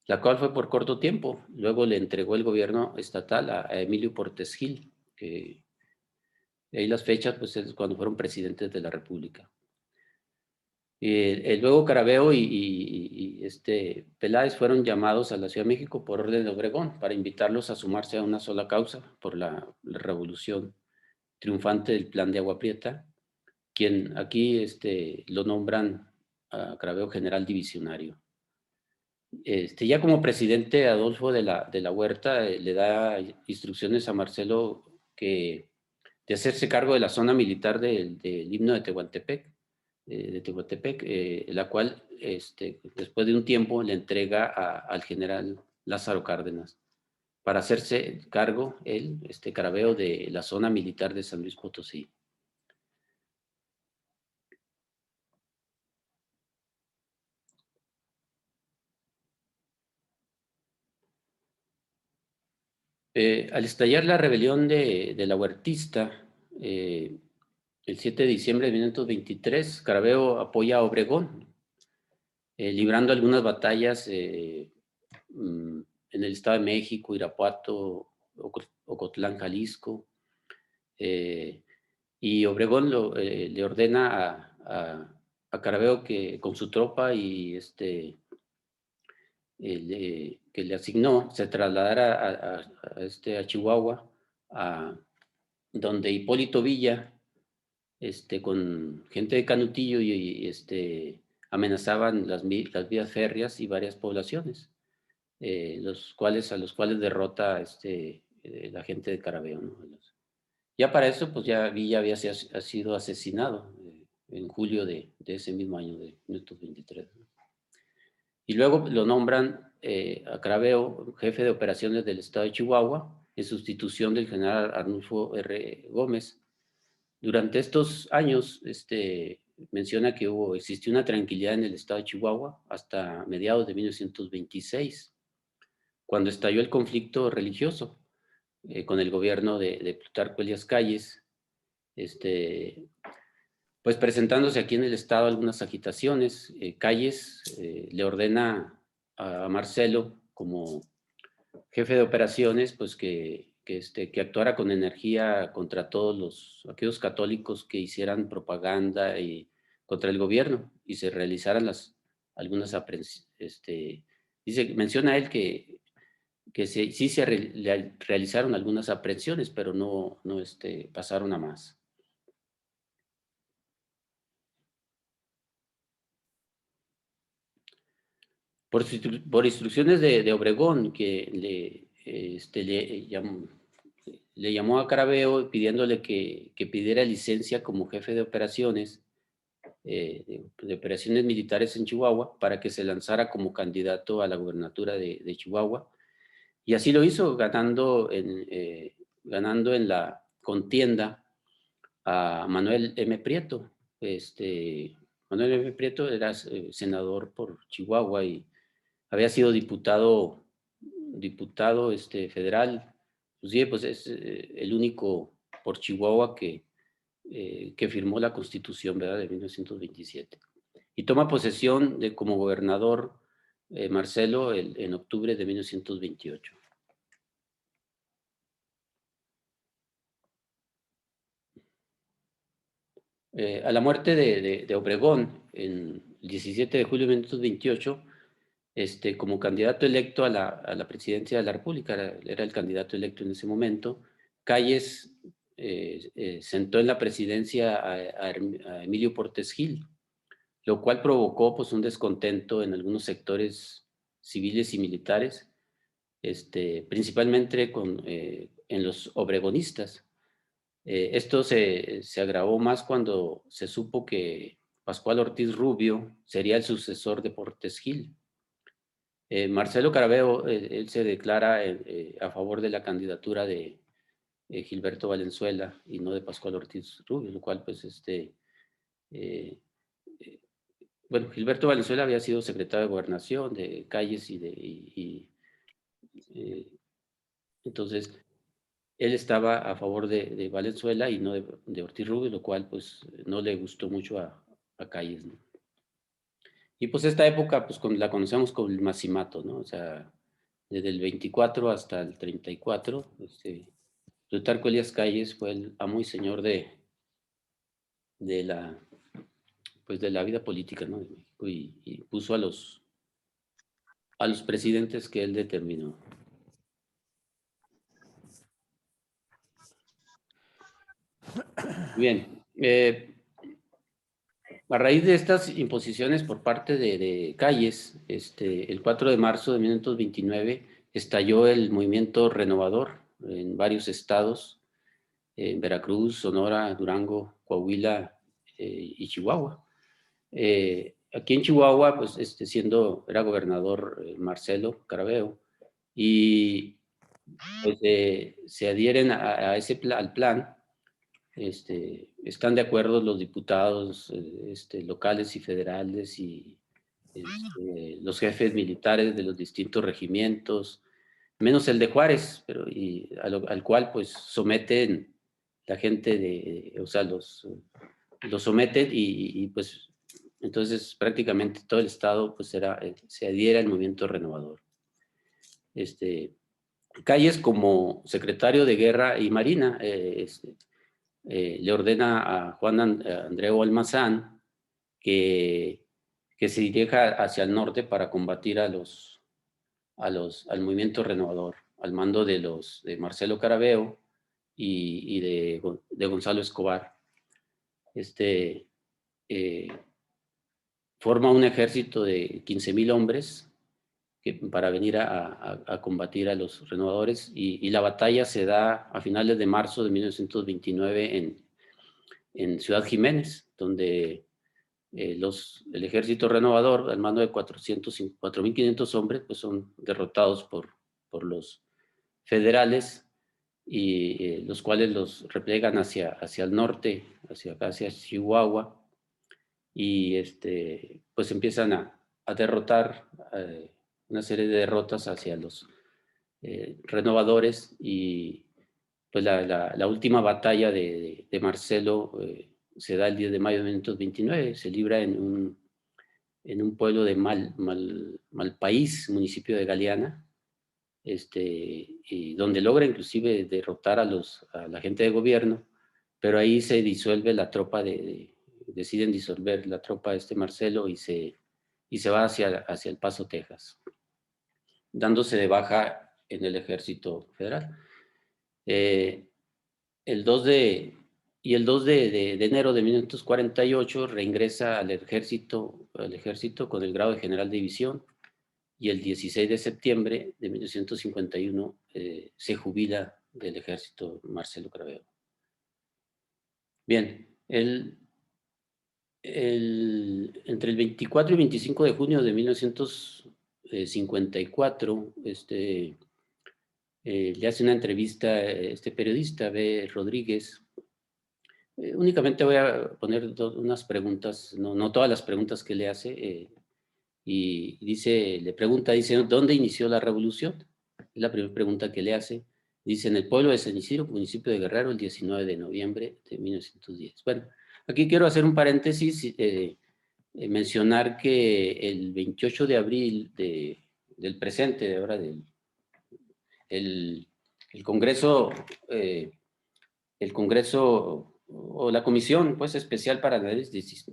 la cual fue por corto tiempo. Luego le entregó el gobierno estatal a Emilio Portes Gil, que de ahí las fechas pues es cuando fueron presidentes de la República. Luego Craveo y Peláez fueron llamados a la Ciudad de México por orden de Obregón para invitarlos a sumarse a una sola causa por la revolución triunfante del plan de Agua Prieta, quien aquí lo nombran a Craveo general divisionario. Ya como presidente, Adolfo de la Huerta le da instrucciones a Marcelo de hacerse cargo de la zona militar del himno de Tehuantepec, la cual después de un tiempo le entrega al general Lázaro Cárdenas para hacerse cargo, Craveo, de la zona militar de San Luis Potosí. Al estallar la rebelión de la Huertista, el 7 de diciembre de 1923, Craveo apoya a Obregón, librando algunas batallas en el Estado de México, Irapuato, Ocotlán, Jalisco, y Obregón le ordena a Craveo que con su tropa y que le asignó se trasladara a Chihuahua, donde Hipólito Villa, con gente de Canutillo amenazaban las vías férreas y varias poblaciones, a los cuales derrota la gente de Craveo, ¿no? Ya para eso, pues ya Villa había sido asesinado en julio de ese mismo año, de 1923. Y luego lo nombran a Craveo jefe de operaciones del estado de Chihuahua, en sustitución del general Arnulfo R. Gómez. Durante estos años, menciona que existió una tranquilidad en el estado de Chihuahua hasta mediados de 1926, cuando estalló el conflicto religioso con el gobierno de Plutarco Elías Calles, pues presentándose aquí en el estado algunas agitaciones. Calles le ordena a Marcelo, como jefe de operaciones, pues que actuara con energía contra todos aquellos católicos que hicieran propaganda contra el gobierno y se realizaran algunas aprehensiones. Menciona él que sí se realizaron algunas aprehensiones, pero no pasaron a más. Por instrucciones de Obregón, que le llamó a Craveo pidiéndole que pidiera licencia como jefe de operaciones, de operaciones militares en Chihuahua, para que se lanzara como candidato a la gubernatura de Chihuahua. Y así lo hizo, ganando en la contienda a Manuel M. Prieto. Manuel M. Prieto era senador por Chihuahua y había sido diputado federal. Inclusive, pues es el único por Chihuahua que firmó la Constitución, ¿verdad?, de 1927. Y toma posesión como gobernador Marcelo en octubre de 1928. A la muerte de Obregón, en el 17 de julio de 1928, como candidato electo a la presidencia de la República, era el candidato electo en ese momento, Calles sentó en la presidencia a Emilio Portes Gil, lo cual provocó pues un descontento en algunos sectores civiles y militares, principalmente en los obregonistas. Esto se agravó más cuando se supo que Pascual Ortiz Rubio sería el sucesor de Portes Gil. Marcelo Craveo, él se declara a favor de la candidatura de Gilberto Valenzuela y no de Pascual Ortiz Rubio, lo cual pues bueno, Gilberto Valenzuela había sido secretario de Gobernación de Calles entonces él estaba a favor de Valenzuela y no de Ortiz Rubio, lo cual pues no le gustó mucho a Calles, ¿no? Y pues esta época pues la conocemos como el Mazimato, ¿no? O sea, desde el 24 hasta el 34, Plutarco Elías Calles fue el amo y señor de la vida política, ¿no?, de México, y puso a los presidentes que él determinó. Bien, a raíz de estas imposiciones por parte de Calles, el 4 de marzo de 1929 estalló el movimiento renovador en varios estados, en Veracruz, Sonora, Durango, Coahuila y Chihuahua. Aquí en Chihuahua, pues era gobernador Marcelo Craveo, y pues se adhieren al plan. Están de acuerdo los diputados locales y federales y los jefes militares de los distintos regimientos, menos el de Juárez, pero al cual pues someten la gente o sea, los someten y pues entonces prácticamente todo el estado pues se adhiere al movimiento renovador. Calles, como secretario de Guerra y Marina, le ordena a Juan Andreu Almazán que se dirija hacia el norte para combatir al movimiento renovador, al mando de Marcelo Craveo y de Gonzalo Escobar. Forma un ejército de 15,000 hombres para venir a combatir a los renovadores, y la batalla se da a finales de marzo de 1929 en Ciudad Jiménez, donde el ejército renovador, al mando de 4.500 hombres, pues son derrotados por los federales, y los cuales los replegan hacia el norte, hacia Chihuahua, y pues empiezan a derrotar, una serie de derrotas hacia los renovadores, y pues la última batalla de Marcelo se da el 10 de mayo de 1929, se libra en un pueblo de Malpaís, municipio de Galeana, y donde logra inclusive derrotar a la gente de gobierno, pero ahí se disuelve la tropa deciden disolver la tropa de Marcelo, y se va hacia El Paso, Texas, dándose de baja en el ejército federal. El 2 de enero de 1948 reingresa al ejército con el grado de general de división, y el 16 de septiembre de 1951 se jubila del ejército Marcelo Craveo. Bien, entre el 24 y 25 de junio de 1954, le hace una entrevista a este periodista, B. Rodríguez. Únicamente voy a poner unas preguntas, no todas las preguntas que le hace, y le pregunta, ¿dónde inició la revolución? Es la primera pregunta que le hace. Dice, en el pueblo de San Isidro, municipio de Guerrero, el 19 de noviembre de 1910. Bueno, aquí quiero hacer un paréntesis, mencionar que el 28 de abril del presente, de ahora, el Congreso, o la Comisión, pues, especial para análisis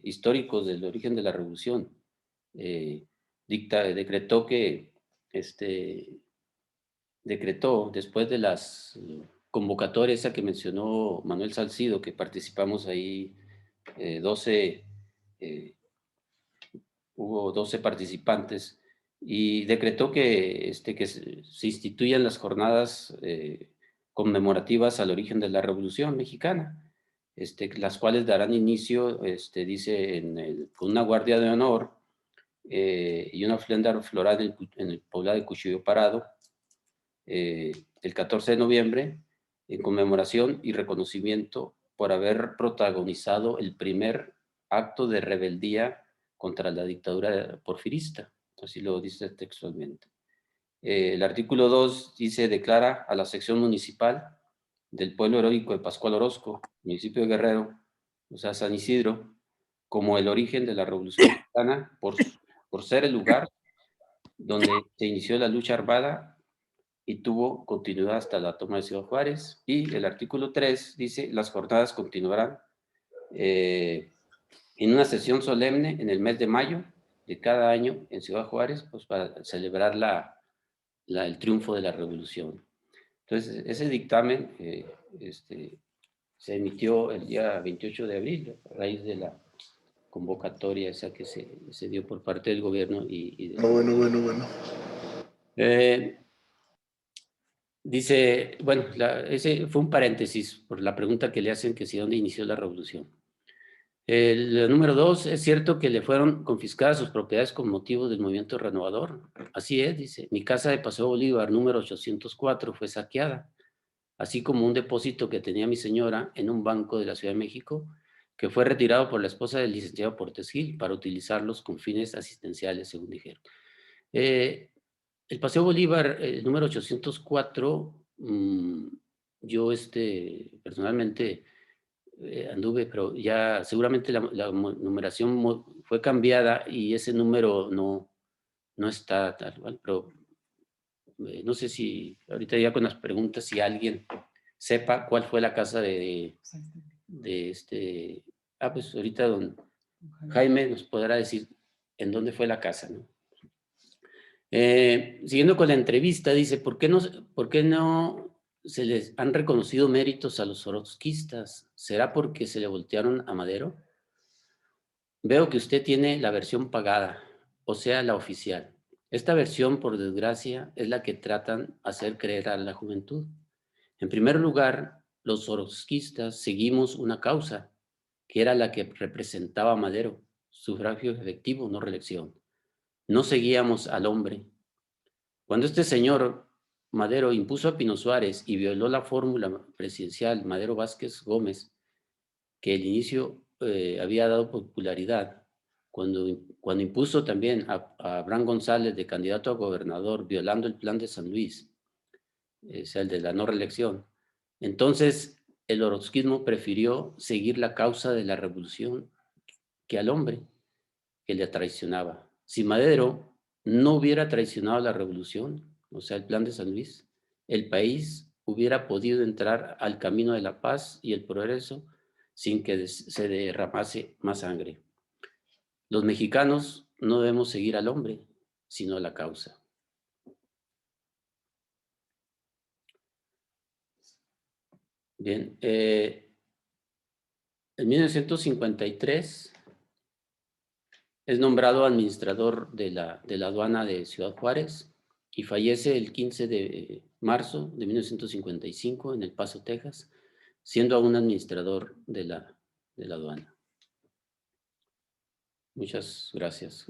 históricos del origen de la revolución, decretó, después de las convocatorias esa que mencionó Manuel Salcido, que participamos ahí, 12, hubo 12 participantes, y decretó que se instituyan las jornadas conmemorativas al origen de la Revolución Mexicana, las cuales darán inicio, dice, con una guardia de honor y una ofrenda floral en el poblado de Cuchillo Parado, el 14 de noviembre, en conmemoración y reconocimiento por haber protagonizado el primer acto de rebeldía contra la dictadura porfirista. Así lo dice textualmente. El artículo 2 dice, declara a la sección municipal del pueblo heroico de Pascual Orozco, municipio de Guerrero, o sea, San Isidro, como el origen de la Revolución Mexicana, por ser el lugar donde se inició la lucha armada y tuvo continuidad hasta la toma de Ciudad Juárez. Y el artículo 3 dice, las jornadas continuarán en una sesión solemne en el mes de mayo de cada año en Ciudad Juárez, pues para celebrar el triunfo de la revolución. Entonces, ese dictamen se emitió el día 28 de abril, a raíz de la convocatoria esa que se dio por parte del gobierno. Bueno. Dice, bueno, ese fue un paréntesis por la pregunta que le hacen, que si dónde inició la revolución. El número 2, es cierto que le fueron confiscadas sus propiedades con motivo del movimiento renovador. Así es, dice, mi casa de Paseo Bolívar, número 804, fue saqueada, así como un depósito que tenía mi señora en un banco de la Ciudad de México, que fue retirado por la esposa del licenciado Portes Gil para utilizarlos con fines asistenciales, según dijeron. El Paseo Bolívar, número 804, yo personalmente anduve, pero ya seguramente la numeración fue cambiada y ese número no está tal cual, pero no sé si ahorita ya con las preguntas, si alguien sepa cuál fue la casa pues ahorita don Jaime nos podrá decir en dónde fue la casa, ¿no? Siguiendo con la entrevista, dice, ¿por qué no se les han reconocido méritos a los orozquistas? ¿Será porque se le voltearon a Madero? Veo que usted tiene la versión pagada, o sea, la oficial. Esta versión, por desgracia, es la que tratan hacer creer a la juventud. En primer lugar, los orozquistas seguimos una causa, que era la que representaba a Madero, sufragio efectivo, no reelección. No seguíamos al hombre. Cuando este señor Madero impuso a Pino Suárez y violó la fórmula presidencial Madero Vázquez Gómez, que al inicio había dado popularidad, cuando impuso también a Abraham González de candidato a gobernador, violando el plan de San Luis, es el de la no reelección, entonces el orozquismo prefirió seguir la causa de la revolución que al hombre que le traicionaba. Si Madero no hubiera traicionado la revolución, o sea, el plan de San Luis, el país hubiera podido entrar al camino de la paz y el progreso sin que se derramase más sangre. Los mexicanos no debemos seguir al hombre, sino a la causa. Bien, en 1953 es nombrado administrador de la aduana de Ciudad Juárez y fallece el 15 de marzo de 1955 en El Paso, Texas, siendo aún administrador de la aduana. Muchas gracias.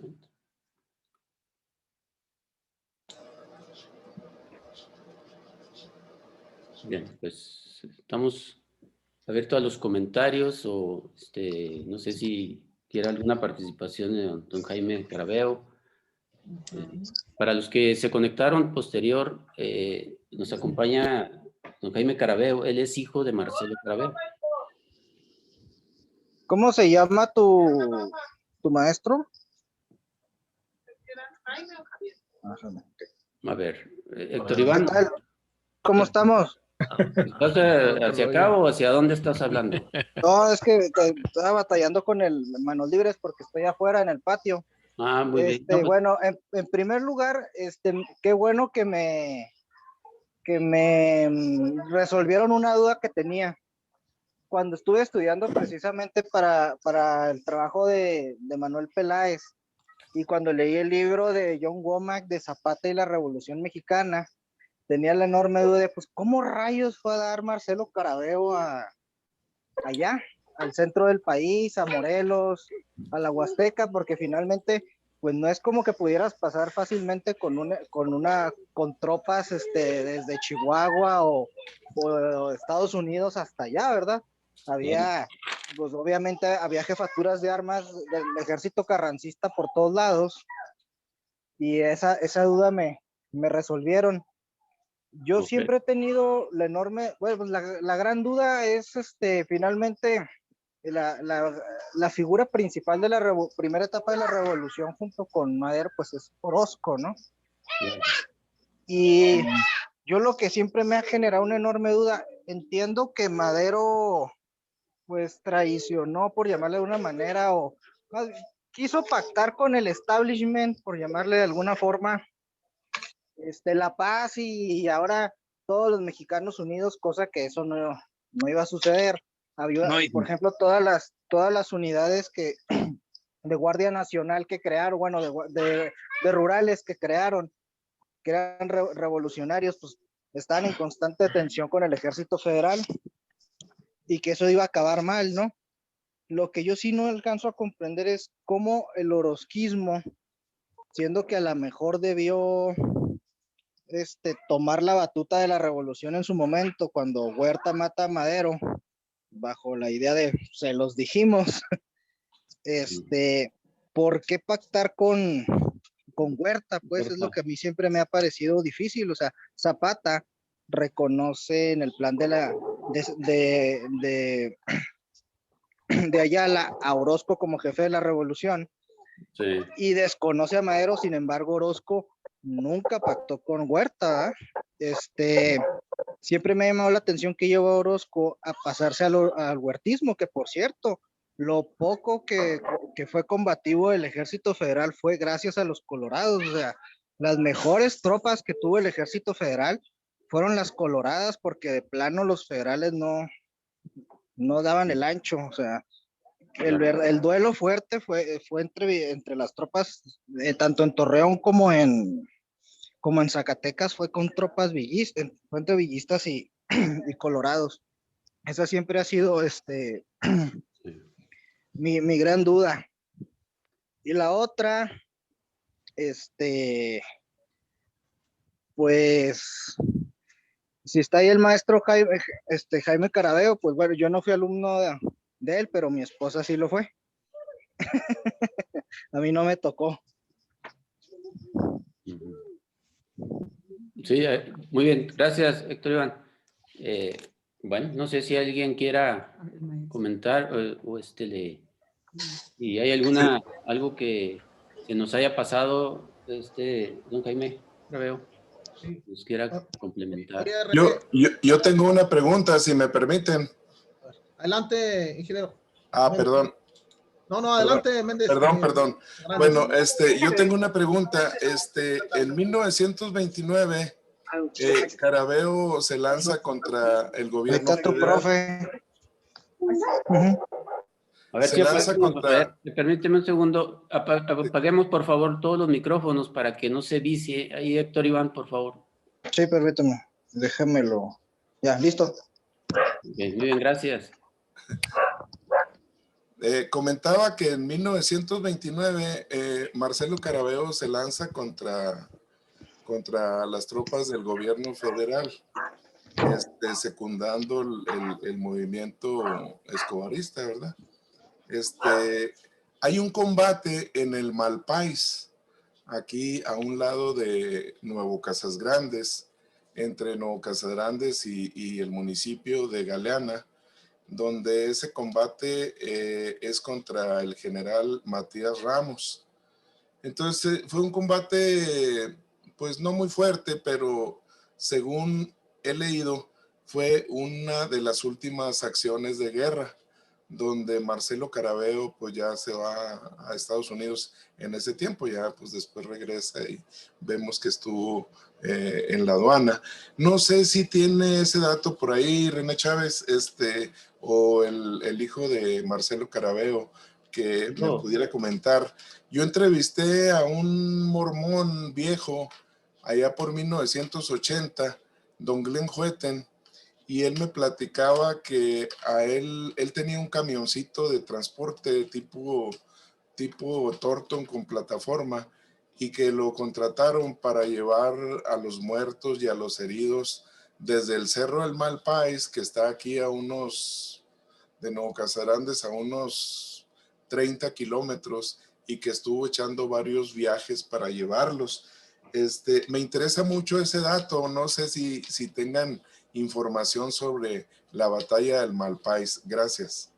Bien, pues estamos abiertos a los comentarios o no sé si quiere alguna participación de don Jaime Caraveo. Para los que se conectaron posterior, nos acompaña don Jaime Caraveo. Él es hijo de Marcelo Caraveo. ¿Cómo se llama tu maestro? A ver, Héctor Iván. ¿Qué tal? ¿Cómo estamos? ¿Estás hacia acá o hacia dónde estás hablando? No, es que estaba batallando con el manos libres porque estoy afuera en el patio. Ah, muy bien. No, pues... Bueno, en primer lugar, qué bueno que me resolvieron una duda que tenía. Cuando estuve estudiando precisamente para el trabajo de Manuel Peláez y cuando leí el libro de John Womack de Zapata y la Revolución Mexicana, tenía la enorme duda de, pues, ¿cómo rayos fue a dar Marcelo Caraveo allá, al centro del país, a Morelos, a la Huasteca? Porque finalmente, pues, no es como que pudieras pasar fácilmente con tropas desde Chihuahua o Estados Unidos hasta allá, ¿verdad? Pues obviamente había jefaturas de armas del ejército carrancista por todos lados y esa duda me resolvieron. Yo siempre he tenido la enorme, bueno, pues la gran duda es finalmente la figura principal de la primera etapa de la revolución junto con Madero, pues es Orozco, ¿no? Y yo lo que siempre me ha generado una enorme duda, entiendo que Madero pues traicionó, por llamarle de una manera, o quiso pactar con el establishment, por llamarle de alguna forma, la paz y ahora todos los mexicanos unidos, cosa que eso no iba a suceder. Había, por ejemplo, todas las unidades de Guardia Nacional que crearon, bueno, de rurales que crearon, que eran revolucionarios, pues estaban en constante tensión con el ejército federal y que eso iba a acabar mal, ¿no? Lo que yo sí no alcanzo a comprender es cómo el orozquismo, siendo que a lo mejor debió tomar la batuta de la revolución en su momento, cuando Huerta mata a Madero, bajo la idea de, se los dijimos, ¿por qué pactar con Huerta? Pues es lo que a mí siempre me ha parecido difícil. O sea, Zapata reconoce en el plan de Ayala a Orozco como jefe de la revolución, sí, y desconoce a Madero. Sin embargo, Orozco nunca pactó con Huerta. Siempre me ha llamado la atención que llevó a Orozco a pasarse al huertismo, que por cierto, lo poco que fue combativo del ejército federal fue gracias a los colorados. O sea, las mejores tropas que tuvo el ejército federal fueron las coloradas, porque de plano los federales no daban el ancho. O sea, el duelo fuerte fue entre las tropas, tanto en Torreón como en Zacatecas, fue con tropas villistas, fue entre villistas y colorados. Esa siempre ha sido mi gran duda. Y la otra, pues, si está ahí el maestro Jaime Caraveo, pues bueno, yo no fui alumno de él, pero mi esposa sí lo fue. A mí no me tocó. Sí, muy bien. Gracias, Héctor Iván. Bueno, no sé si alguien quiera comentar y hay algo que se nos haya pasado, don Jaime Caraveo, nos quiera complementar. Yo tengo una pregunta, si me permiten. Adelante, ingeniero. Perdón. No, adelante, Méndez. Perdón. Bueno, yo tengo una pregunta. En 1929, Caraveo se lanza contra el gobierno Ahí está tu federal. profe. A ver, Se si lanza contra... permíteme un segundo. Apaguemos, por favor, todos los micrófonos para que no se vicie. Ahí, Héctor Iván, por favor. Sí, permítame. Déjamelo. Ya, listo. Bien, muy bien, gracias. Comentaba que en 1929 Marcelo Caraveo se lanza contra las tropas del gobierno federal, secundando el movimiento escobarista, ¿verdad? Hay un combate en el Malpais, aquí a un lado de Nuevo Casas Grandes, entre Nuevo Casas Grandes y el municipio de Galeana, donde ese combate es contra el general Matías Ramos. Entonces fue un combate pues no muy fuerte, pero según he leído fue una de las últimas acciones de guerra, donde Marcelo Caraveo pues ya se va a Estados Unidos en ese tiempo, ya pues después regresa y vemos que estuvo en la aduana. No sé si tiene ese dato por ahí René Chávez, o el hijo de Marcelo Caraveo, que me pudiera comentar. Yo entrevisté a un mormón viejo allá por 1980, don Glenn Hueten, y él me platicaba que a él tenía un camioncito de transporte tipo Thornton con plataforma, y que lo contrataron para llevar a los muertos y a los heridos desde el Cerro del Malpais, que está aquí de Nuevo Casarandes a unos 30 kilómetros, y que estuvo echando varios viajes para llevarlos. Me interesa mucho ese dato, no sé si tengan información sobre la batalla del Malpais. Gracias.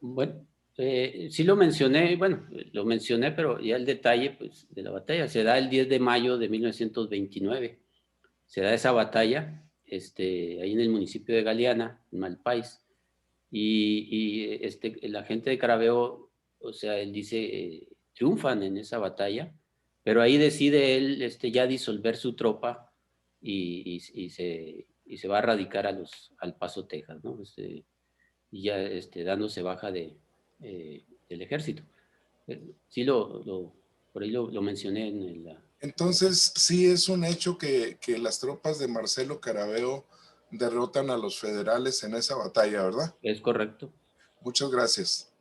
Bueno, sí lo mencioné, pero ya el detalle pues, de la batalla se da el 10 de mayo de 1929. Se da esa batalla ahí en el municipio de Galeana, en Malpais, y la gente de Caraveo, o sea, él dice, triunfan en esa batalla, pero ahí decide él ya disolver su tropa y se va a radicar al Paso, Texas, ¿no? Y ya dándose baja del ejército. Sí, por ahí lo mencioné en la... Entonces, sí es un hecho que las tropas de Marcelo Caraveo derrotan a los federales en esa batalla, ¿verdad? Es correcto. Muchas gracias.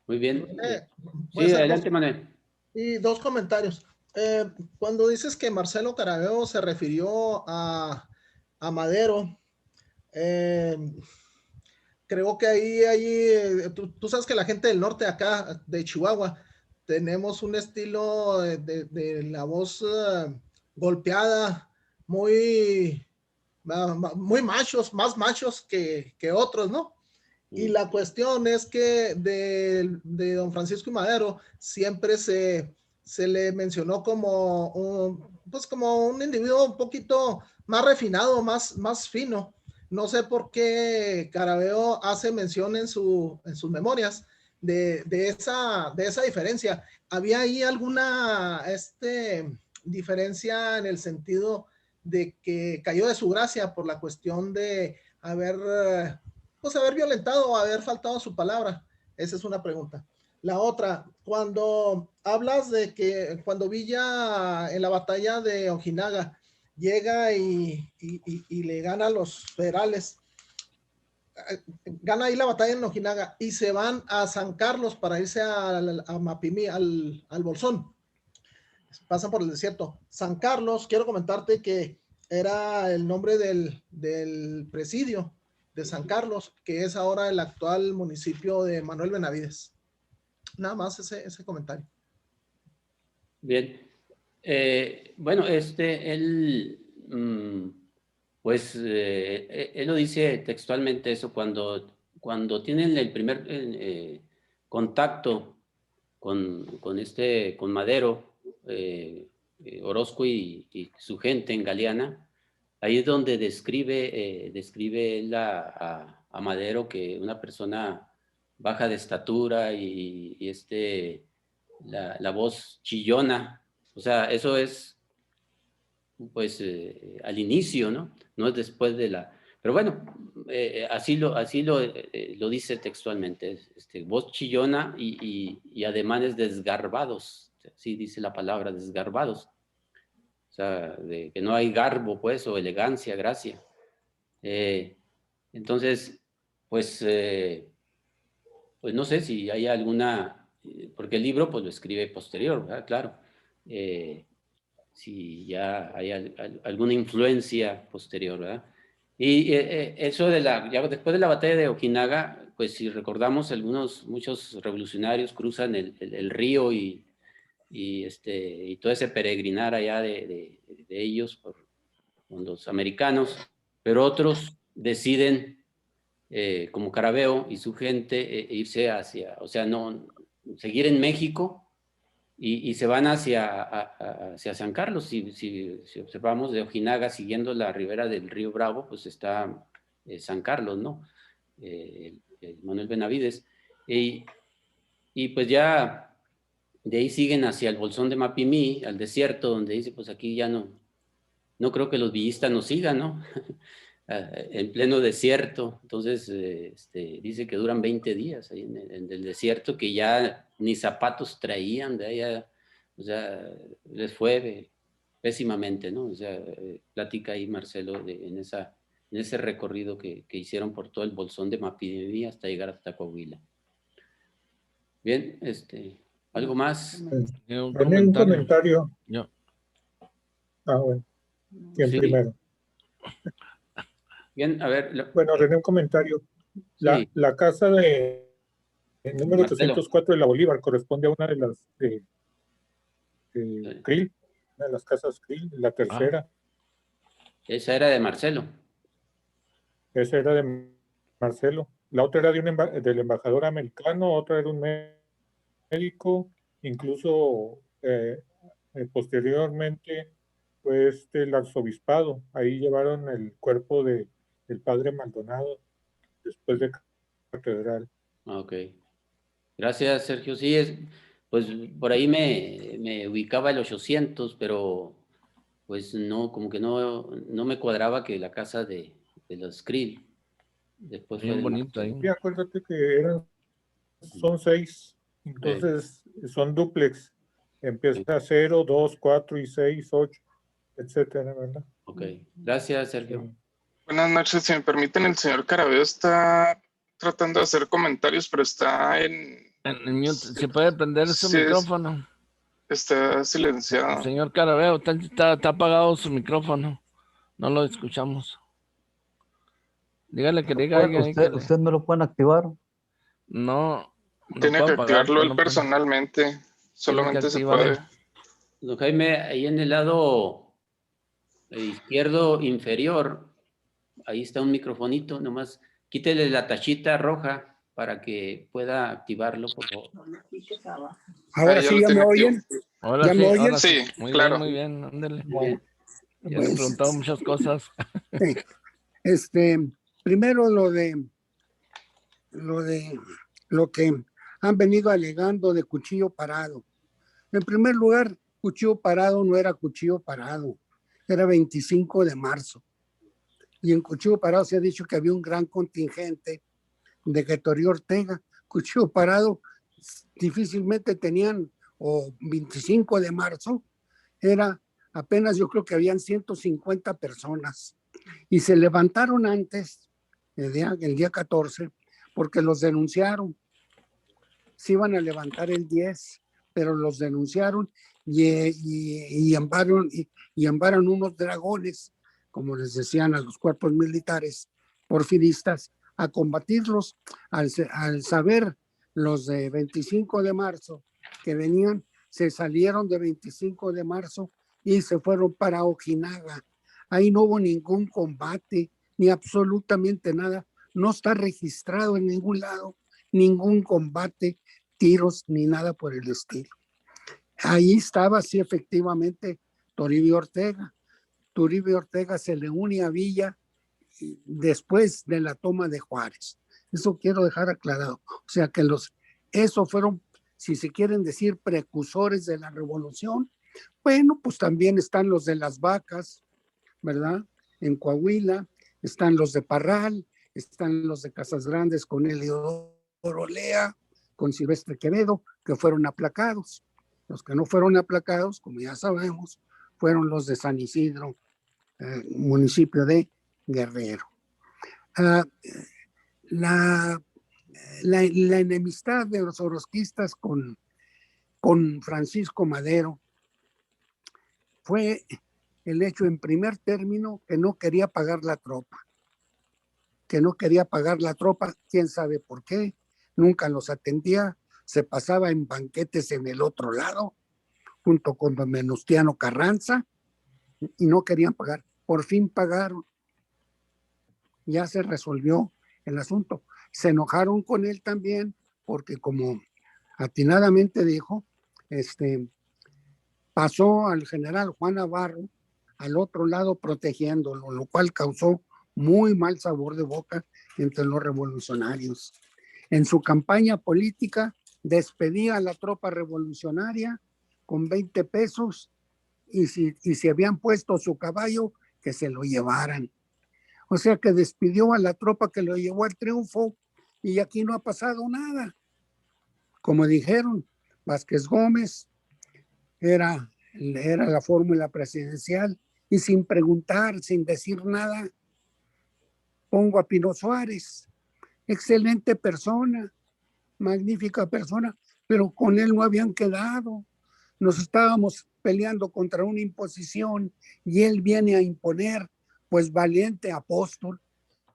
Muy bien. Sí, adelante, Manuel. Y dos comentarios. Cuando dices que Marcelo Caraveo se refirió a Madero, creo que ahí tú sabes que la gente del norte acá, de Chihuahua, tenemos un estilo de la voz golpeada, muy machos, más machos que otros, ¿no? Y la cuestión es que de don Francisco y Madero siempre se le mencionó como un individuo un poquito más refinado, más fino. No sé por qué Caraveo hace mención en sus memorias de esa diferencia. ¿Había ahí alguna diferencia en el sentido de que cayó de su gracia por la cuestión de haber violentado o haber faltado a su palabra? Esa es una pregunta. La otra, cuando hablas de que cuando Villa en la batalla de Ojinaga llega y le gana a los federales, gana ahí la batalla en Ojinaga y se van a San Carlos para irse a Mapimí, al Bolsón. Pasan por el desierto. San Carlos, quiero comentarte que era el nombre del presidio de San Carlos, que es ahora el actual municipio de Manuel Benavides. Nada más ese comentario. Bien. Bueno, él, pues, él lo dice textualmente eso, cuando tienen el primer contacto con Madero, Orozco y su gente en Galeana, ahí es donde describe él a Madero, que una persona baja de estatura y la voz chillona, o sea, eso es pues al inicio, ¿no? No es después de la... Pero bueno, así lo dice textualmente, voz chillona y ademanes desgarbados, así dice la palabra, desgarbados. O sea, de que no hay garbo, pues, o elegancia, gracia. Entonces, pues no sé si hay alguna, porque el libro pues lo escribe posterior, ¿verdad? Claro. Si ya hay alguna influencia posterior, ¿verdad? Y eso ya después de la batalla de Ojinaga, pues si recordamos, muchos revolucionarios cruzan el río y todo ese peregrinar allá de ellos con los americanos, pero otros deciden, como Caraveo y su gente, irse o sea, no, seguir en México y se van hacia San Carlos. Si observamos de Ojinaga, siguiendo la ribera del río Bravo, pues está San Carlos, ¿no? Manuel Benavides. Y pues ya de ahí siguen hacia el Bolsón de Mapimí, al desierto, donde dice, pues aquí ya no creo que los villistas nos sigan, ¿no? En pleno desierto. Entonces, dice que duran 20 días ahí en el desierto, que ya ni zapatos traían de allá, o sea, les fue pésimamente, ¿no? O sea, platica ahí Marcelo en ese recorrido que hicieron por todo el Bolsón de Mapimí hasta llegar hasta Coahuila. Bien, ¿algo más? Un comentario. Yo. Bueno. ¿Quién Sí. primero? Bien, a ver. Bueno, René, un comentario. La casa de número Marcelo. 804 de la Bolívar corresponde a una de las Krill, una de las casas Krill, la tercera. Esa era de Marcelo. Esa era de Marcelo. La otra era del embajador americano, otra era un médico, incluso posteriormente fue el arzobispado. Ahí llevaron el cuerpo del padre Maldonado después de catedral. Ok. Gracias, Sergio. Sí, pues por ahí me ubicaba el 800, pero pues no, como que no me cuadraba que la casa de los Krill. Después Bien fue bonito ahí. Sí, acuérdate que son 6, entonces son dúplex. Empieza 0, 2, 4 y 6, 8, etcétera, ¿verdad? Ok. Gracias, Sergio. Sí. Buenas noches, si me permiten, el señor Caraveo está tratando de hacer comentarios, pero está en mute. ¿Se puede prender su micrófono? Está silenciado. Señor Caraveo, está apagado su micrófono. No lo escuchamos. Dígale que diga. ¿Usted no lo pueden activar? No. Tiene que activarlo él personalmente. Solamente se puede. Don Jaime, ahí en el lado izquierdo inferior, ahí está un microfonito, nomás quítele la tachita roja para que pueda activarlo, por favor. Ahora sí, ¿ya me oyen? ¿Ya me oyen? Sí, muy claro. Bien, muy bien, ándale. Bien. Ya me preguntado muchas cosas. Primero lo que han venido alegando de cuchillo parado. En primer lugar, cuchillo parado no era cuchillo parado, era 25 de marzo. Y en cuchillo parado se ha dicho que había un gran contingente de Gettorio Ortega. Cuchillo parado difícilmente tenían, o 25 de marzo, era apenas, yo creo que habían 150 personas. Y se levantaron antes, el día 14, porque los denunciaron. Se iban a levantar el 10, pero los denunciaron y enviaron unos dragones, como les decían a los cuerpos militares porfiristas, a combatirlos. Al saber los de 25 de marzo que venían, se salieron de 25 de marzo y se fueron para Ojinaga. Ahí no hubo ningún combate, ni absolutamente nada. No está registrado en ningún lado ningún combate, tiros, ni nada por el estilo. Ahí estaba, sí, efectivamente, Toribio Ortega. Toribio Ortega se le une a Villa después de la toma de Juárez. Eso quiero dejar aclarado. O sea que esos fueron, si se quieren decir, precursores de la revolución. Bueno, pues también están los de las vacas, ¿verdad? En Coahuila, están los de Parral, están los de Casas Grandes con Eliodoro Lea, con Silvestre Quevedo, que fueron aplacados. Los que no fueron aplacados, como ya sabemos, fueron los de San Isidro, municipio de Guerrero. La enemistad de los orozquistas con Francisco Madero fue el hecho, en primer término, que no quería pagar la tropa. Quién sabe por qué, nunca los atendía, se pasaba en banquetes en el otro lado, junto con don Venustiano Carranza, y no querían pagar. Por fin pagaron. Ya se resolvió el asunto. Se enojaron con él también, porque como atinadamente dijo, pasó al general Juan Navarro al otro lado protegiéndolo, lo cual causó muy mal sabor de boca entre los revolucionarios. En su campaña política despedía a la tropa revolucionaria con 20 pesos y si habían puesto su caballo, que se lo llevaran. O sea que despidió a la tropa que lo llevó al triunfo y aquí no ha pasado nada. Como dijeron, Vázquez Gómez era la fórmula presidencial y sin preguntar, sin decir nada, pongo a Pino Suárez. Excelente persona, magnífica persona, pero con él no habían quedado. Nos estábamos peleando contra una imposición y él viene a imponer, pues valiente apóstol.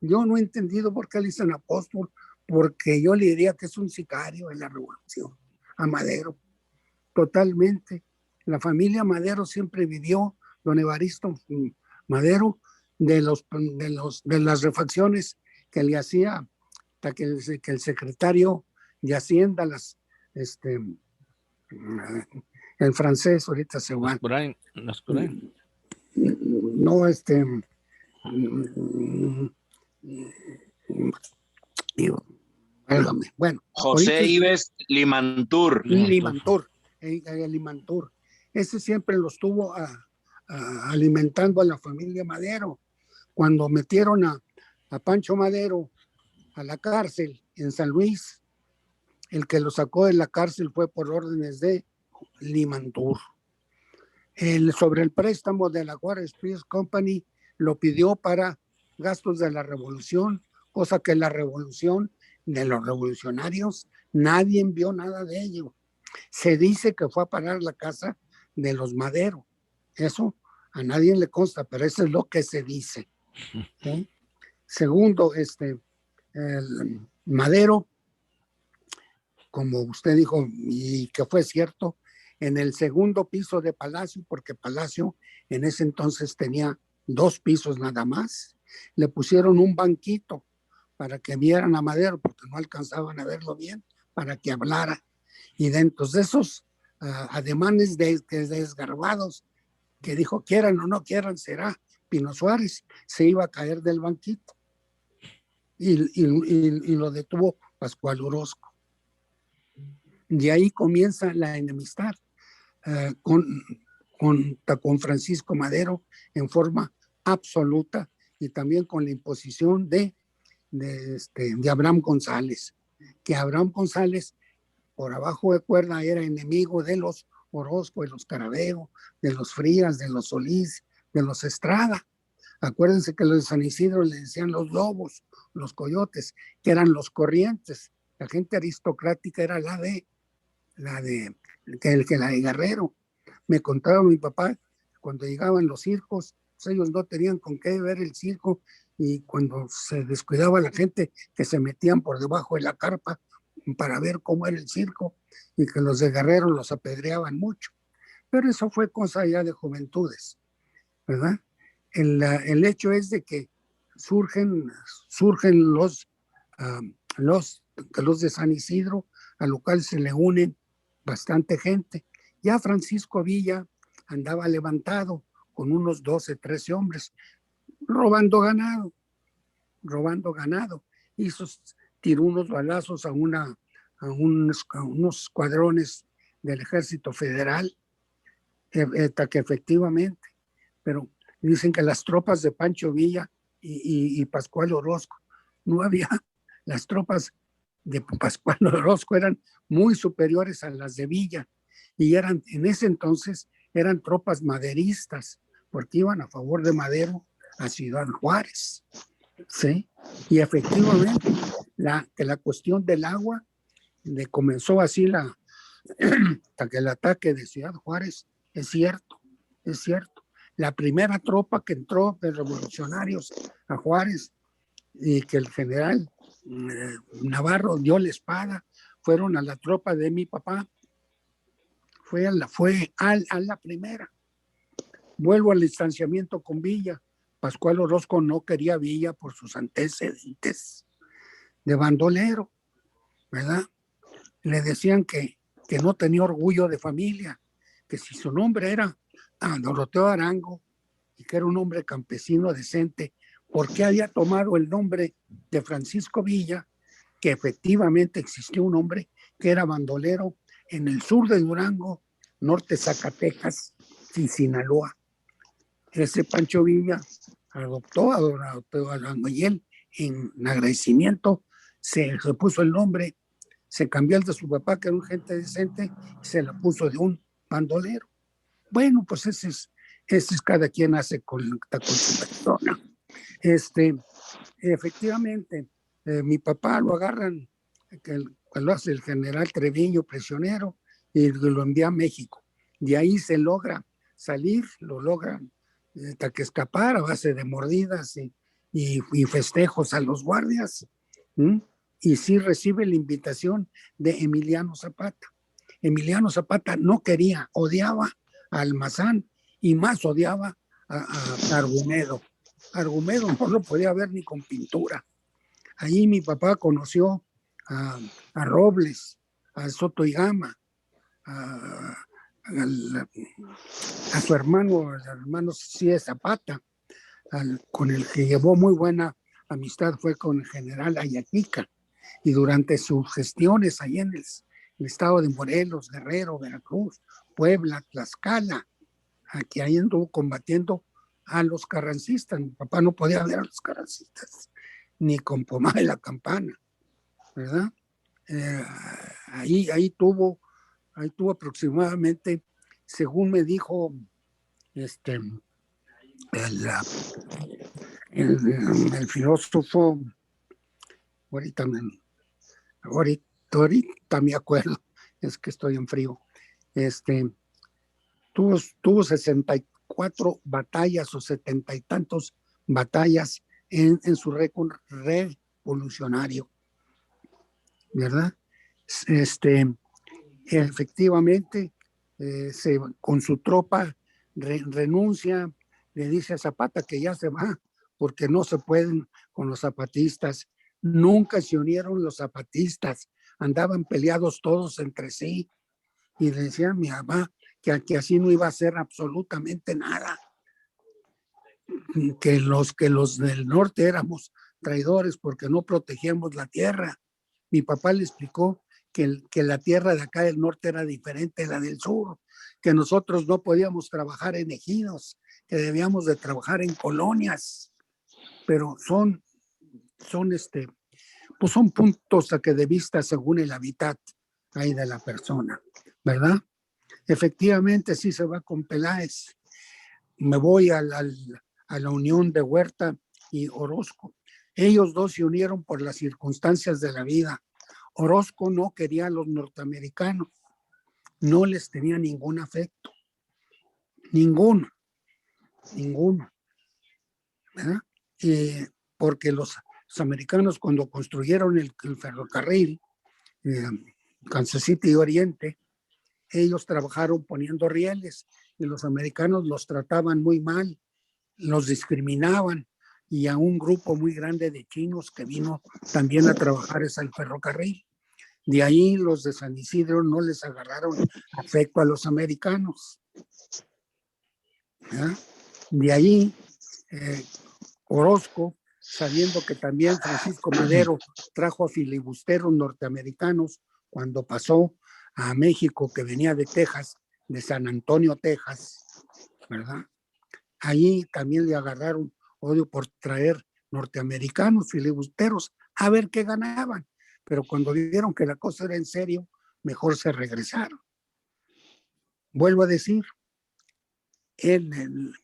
Yo no he entendido por qué le dicen apóstol, porque yo le diría que es un sicario en la revolución, a Madero, totalmente. La familia Madero siempre vivió, don Evaristo Madero, de las refacciones que le hacía hasta que el secretario de Hacienda, el francés, ahorita se va. No, bueno. José Ives Limantur. Limantur. Ese siempre lo estuvo alimentando a la familia Madero. Cuando metieron a Pancho Madero a la cárcel en San Luis, el que lo sacó de la cárcel fue por órdenes de Limantur. Sobre el préstamo de la Juárez Peace Company lo pidió para gastos de la revolución, cosa que la revolución de los revolucionarios nadie envió nada de ello. Se dice que fue a parar la casa de los Madero. Eso a nadie le consta, pero eso es lo que se dice. ¿Sí? Segundo, el Madero, como usted dijo, y que fue cierto, en el segundo piso de Palacio, porque Palacio en ese entonces tenía 2 pisos nada más, le pusieron un banquito para que vieran a Madero, porque no alcanzaban a verlo bien, para que hablara. Y dentro de esos ademanes desgarbados, que dijo quieran o no quieran, será Pino Suárez, se iba a caer del banquito. Y lo detuvo Pascual Orozco. De ahí comienza la enemistad con Francisco Madero en forma absoluta y también con la imposición de Abraham González, que Abraham González por abajo de cuerda era enemigo de los Orozco, de los Caraveo, de los Frías, de los Solís, de los Estrada. Acuérdense que los de San Isidro le decían los lobos, los coyotes, que eran los corrientes. La gente aristocrática era la de Guerrero. Me contaba mi papá, cuando llegaban los circos, pues ellos no tenían con qué ver el circo, y cuando se descuidaba la gente, que se metían por debajo de la carpa para ver cómo era el circo, y que los de Guerrero los apedreaban mucho. Pero eso fue cosa ya de juventudes, ¿verdad? El hecho es de que surgen los de San Isidro, a lo cual se le unen bastante gente. Ya Francisco Villa andaba levantado con unos 12, 13 hombres, robando ganado. Tiró unos balazos a unos escuadrones del Ejército Federal, que efectivamente, pero dicen que las tropas de Pancho Villa y Pascual Orozco, no había, las tropas de Pascual Orozco eran muy superiores a las de Villa, y en ese entonces eran tropas maderistas, porque iban a favor de Madero a Ciudad Juárez, ¿sí? Y efectivamente, la cuestión del agua, comenzó así que el ataque de Ciudad Juárez, es cierto. La primera tropa que entró de revolucionarios a Juárez, y que el general Navarro dio la espada, fueron a la tropa de mi papá. Fue a la primera. Vuelvo al distanciamiento con Villa. Pascual Orozco no quería Villa por sus antecedentes de bandolero, ¿verdad? Le decían que no tenía orgullo de familia, que si su nombre era Doroteo Arango, y que era un hombre campesino decente, ¿por qué había tomado el nombre de Francisco Villa? Que efectivamente existió un hombre que era bandolero en el sur de Durango, norte Zacatecas y Sinaloa. Ese Pancho Villa adoptó a Doroteo Arango, y él, en agradecimiento, se puso el nombre, se cambió el de su papá, que era un gente decente, y se la puso de un bandolero. Bueno, pues ese es cada quien hace con su persona. Efectivamente, mi papá lo agarran, que lo hace el general Treviño prisionero, y lo envía a México. De ahí se logra salir, lo logran hasta que escapar a base de mordidas y festejos a los guardias. Y sí recibe la invitación de Emiliano Zapata. Emiliano Zapata no quería, odiaba a Almazán, y más odiaba a Argumedo. Argumedo no lo podía ver ni con pintura. Ahí mi papá conoció a Robles, a Soto y Gama, a su hermano, el hermano Cía Zapata, con el que llevó muy buena amistad fue con el general Ayaquica, y durante sus gestiones ahí en el estado de Morelos, Guerrero, Veracruz, Puebla, Tlaxcala, aquí ahí anduvo combatiendo a los carrancistas. Mi papá no podía ver a los carrancistas ni con pomada de la campana, ¿verdad? Ahí tuvo aproximadamente, según me dijo el filósofo, ahorita me acuerdo, es que estoy en frío, tuvo 64 batallas o 70 y tantos batallas en su récord revolucionario, ¿verdad? Efectivamente, con su tropa renuncia, le dice a Zapata que ya se va, porque no se pueden con los zapatistas. Nunca se unieron los zapatistas, andaban peleados todos entre sí, y le decía a mi mamá que así no iba a ser absolutamente nada, que los del norte éramos traidores porque no protegíamos la tierra. Mi papá le explicó que la tierra de acá del norte era diferente de la del sur, que nosotros no podíamos trabajar en ejidos, que debíamos de trabajar en colonias, pero son puntos de vista según el hábitat ahí de la persona, ¿verdad? Efectivamente, sí se va con Peláez. Me voy a la unión de Huerta y Orozco. Ellos dos se unieron por las circunstancias de la vida. Orozco no quería a los norteamericanos, no les tenía ningún afecto, ninguno, ¿verdad? Porque los americanos cuando construyeron el ferrocarril, Kansas City y Oriente, ellos trabajaron poniendo rieles y los americanos los trataban muy mal, los discriminaban, y a un grupo muy grande de chinos que vino también a trabajar es el ferrocarril. De ahí los de San Isidro no les agarraron afecto a los americanos. ¿Ya? De ahí Orozco, sabiendo que también Francisco Madero trajo a filibusteros norteamericanos cuando pasó a México, que venía de Texas, de San Antonio, Texas, ¿verdad? Ahí también le agarraron odio por traer norteamericanos filibusteros a ver qué ganaban, pero cuando vieron que la cosa era en serio, mejor se regresaron. Vuelvo a decir, el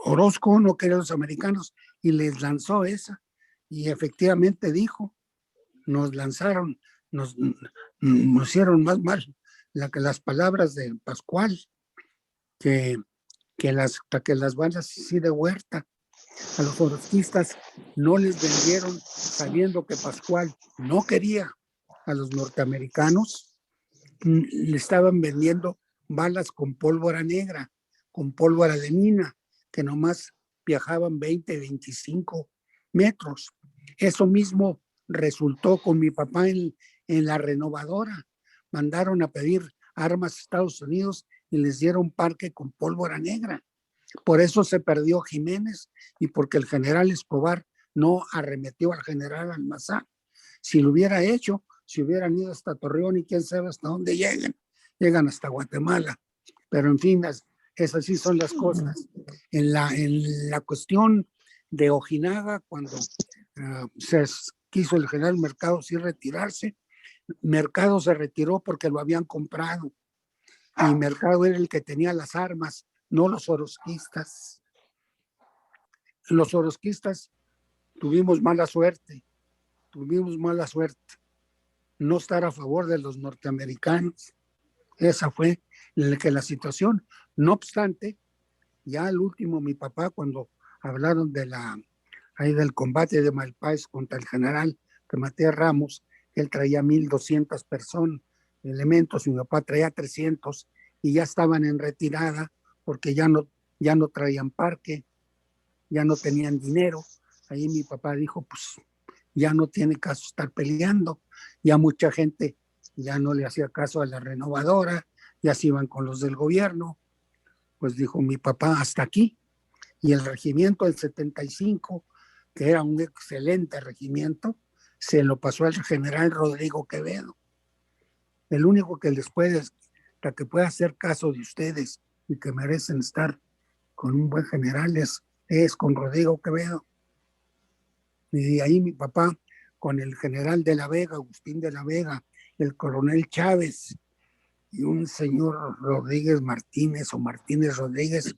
Orozco no quería a los americanos y les lanzó esa, y efectivamente dijo, nos lanzaron, nos hicieron más mal las palabras de Pascual que las balas sí de Huerta. A los orozquistas no les vendieron, sabiendo que Pascual no quería a los norteamericanos, le estaban vendiendo balas con pólvora negra, con pólvora de mina, que nomás viajaban 20, 25 metros. Eso mismo resultó con mi papá en la renovadora. Mandaron a pedir armas a Estados Unidos y les dieron parque con pólvora negra. Por eso se perdió Jiménez y porque el general Escobar no arremetió al general Almazán. Si lo hubiera hecho, si hubieran ido hasta Torreón y quién sabe hasta dónde llegan hasta Guatemala. Pero en fin, esas sí son las cosas. En la cuestión de Ojinaga, cuando se quiso el general Mercado sí retirarse, Mercado se retiró porque lo habían comprado y Mercado era el que tenía las armas, no los orozquistas. Los orozquistas tuvimos mala suerte, no estar a favor de los norteamericanos. Esa fue la situación. No obstante, ya al último mi papá, cuando hablaron del combate de Malpais contra el general Matías Ramos, él traía 1,200 elementos, mi papá traía 300 y ya estaban en retirada porque ya no traían parque, ya no tenían dinero. Ahí mi papá dijo, pues ya no tiene caso estar peleando, ya mucha gente ya no le hacía caso a la renovadora, ya se iban con los del gobierno. Pues dijo mi papá, hasta aquí. Y el regimiento del 75, que era un excelente regimiento, se lo pasó al general Rodrigo Quevedo. El único que les puede hacer caso de ustedes y que merecen estar con un buen general es con Rodrigo Quevedo. Y ahí mi papá, con el general de la Vega, Agustín de la Vega, el coronel Chávez y un señor Rodríguez Martínez o Martínez Rodríguez,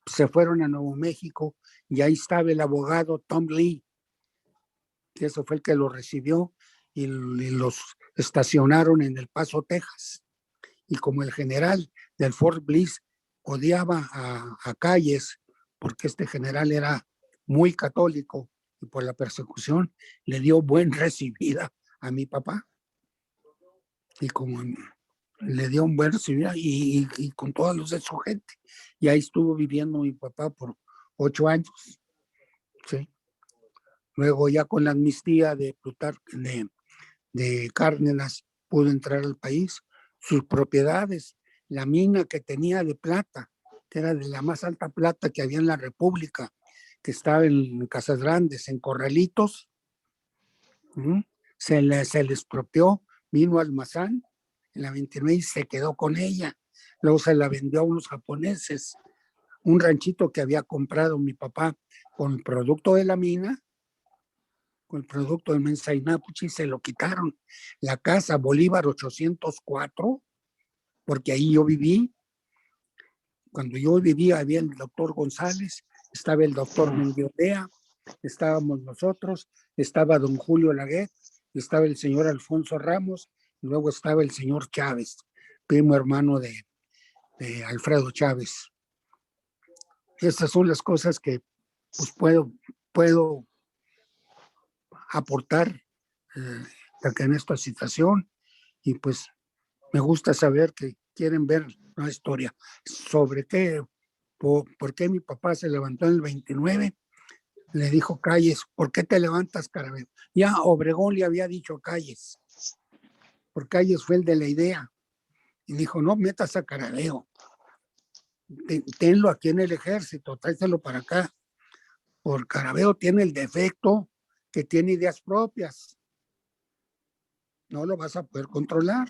se fueron a Nuevo México y ahí estaba el abogado Tom Lee, que eso fue el que lo recibió y los estacionaron en El Paso, Texas. Y como el general del Fort Bliss odiaba a Calles, porque este general era muy católico y por la persecución le dio buen recibida a mi papá. Y como le dio un buen recibida y con todos los de su gente. Y ahí estuvo viviendo mi papá por 8 años. ¿Sí? Luego ya con la amnistía de Plutarco, de Cárdenas, pudo entrar al país. Sus propiedades, la mina que tenía de plata, que era de la más alta plata que había en la República, que estaba en Casas Grandes, en Corralitos, se le expropió, vino Almazán en la 29 y se quedó con ella. Luego se la vendió a unos japoneses, un ranchito que había comprado mi papá con el producto de la mina, con el producto de Mensainapuchi, se lo quitaron. La casa Bolívar 804, porque ahí yo viví. Cuando yo vivía había el doctor González, estaba el doctor Mendiodea, estábamos nosotros, estaba don Julio Laguet, estaba el señor Alfonso Ramos, y luego estaba el señor Chávez, primo hermano de Alfredo Chávez. Estas son las cosas que pues puedo aportar en esta situación, y pues me gusta saber que quieren ver una historia sobre qué, por qué mi papá se levantó en el 29. Le dijo Calles, ¿por qué te levantas, Carabeo? Ya Obregón le había dicho a Calles, porque Calles fue el de la idea, y dijo, no metas a Carabeo, tenlo aquí en el ejército, tráeselo para acá, porque Carabeo tiene el defecto que tiene ideas propias, no lo vas a poder controlar.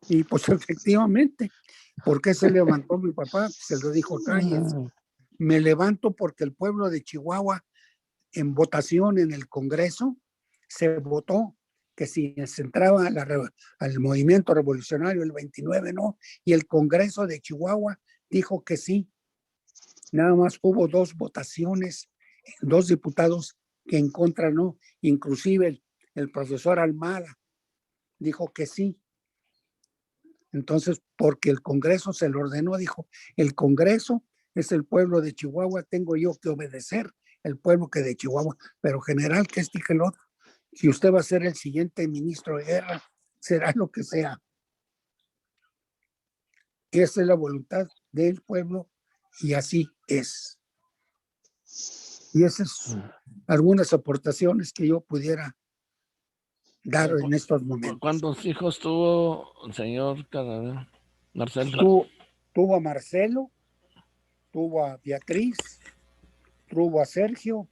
Y pues efectivamente, ¿por qué se levantó mi papá? Se lo dijo Calles, me levanto porque el pueblo de Chihuahua, en votación en el Congreso, se votó que si se entraba al movimiento revolucionario el 29 no, y el Congreso de Chihuahua dijo que sí. Nada más hubo 2 votaciones, 2 diputados que en contra no, inclusive el profesor Almada dijo que sí. Entonces, porque el Congreso se lo ordenó, dijo, el Congreso es el pueblo de Chihuahua, tengo yo que obedecer el pueblo que de Chihuahua, pero general, que este y que el otro, si usted va a ser el siguiente ministro de guerra, será lo que sea. Esa es la voluntad del pueblo y así es. Y esas son algunas aportaciones que yo pudiera dar en estos momentos. ¿Cuántos hijos tuvo el señor Marcelo? Tuvo a Marcelo, tuvo a Beatriz, tuvo a Sergio,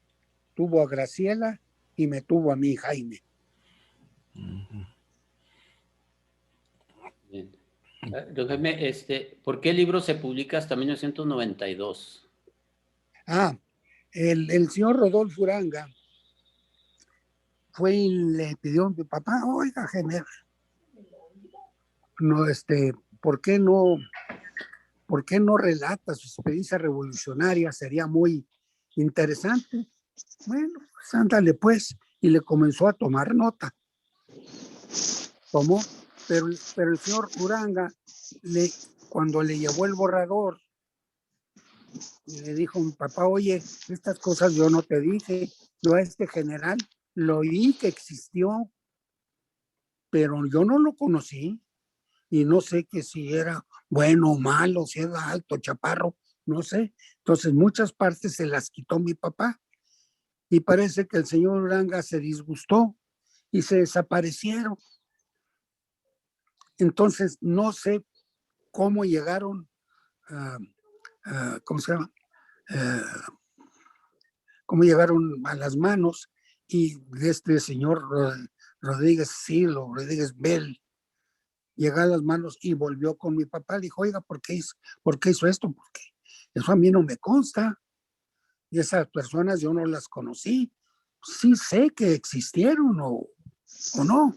tuvo a Graciela y me tuvo a mí, Jaime. Bien. Don Jaime, ¿por qué el libro se publica hasta 1992? El señor Rodolfo Uranga fue y le pidió a mi papá, oiga, Jaime, no, ¿por qué no relata su experiencia revolucionaria? Sería muy interesante. Bueno, pues ándale pues, y le comenzó a tomar nota. Tomó, pero el señor Uranga, cuando le llevó el borrador, le dijo a mi papá, oye, estas cosas yo no te dije, yo a este general lo oí que existió, pero yo no lo conocí, y no sé que si era bueno o malo, si era alto, chaparro, no sé. Entonces muchas partes se las quitó mi papá, y parece que el señor Uranga se disgustó y se desaparecieron. Entonces no sé cómo llegaron, ¿cómo se llama? Cómo llegaron a las manos y de este señor Rodríguez Bell, llegó a las manos y volvió con mi papá. Le dijo, oiga, ¿por qué hizo esto? Porque eso a mí no me consta. Y esas personas yo no las conocí. Sí sé que existieron o no.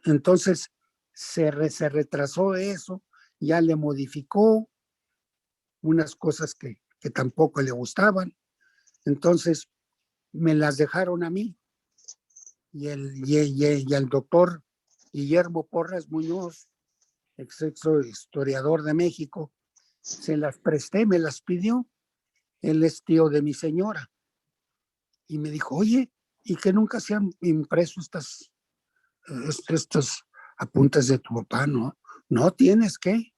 Entonces se retrasó eso, ya le modificó unas cosas que tampoco le gustaban. Entonces me las dejaron a mí. Y el doctor Guillermo Porras Muñoz, ex historiador de México, se las presté, me las pidió. Él es tío de mi señora. Y me dijo, oye, ¿y que nunca se han impreso estos apuntes de tu papá? No tienes que.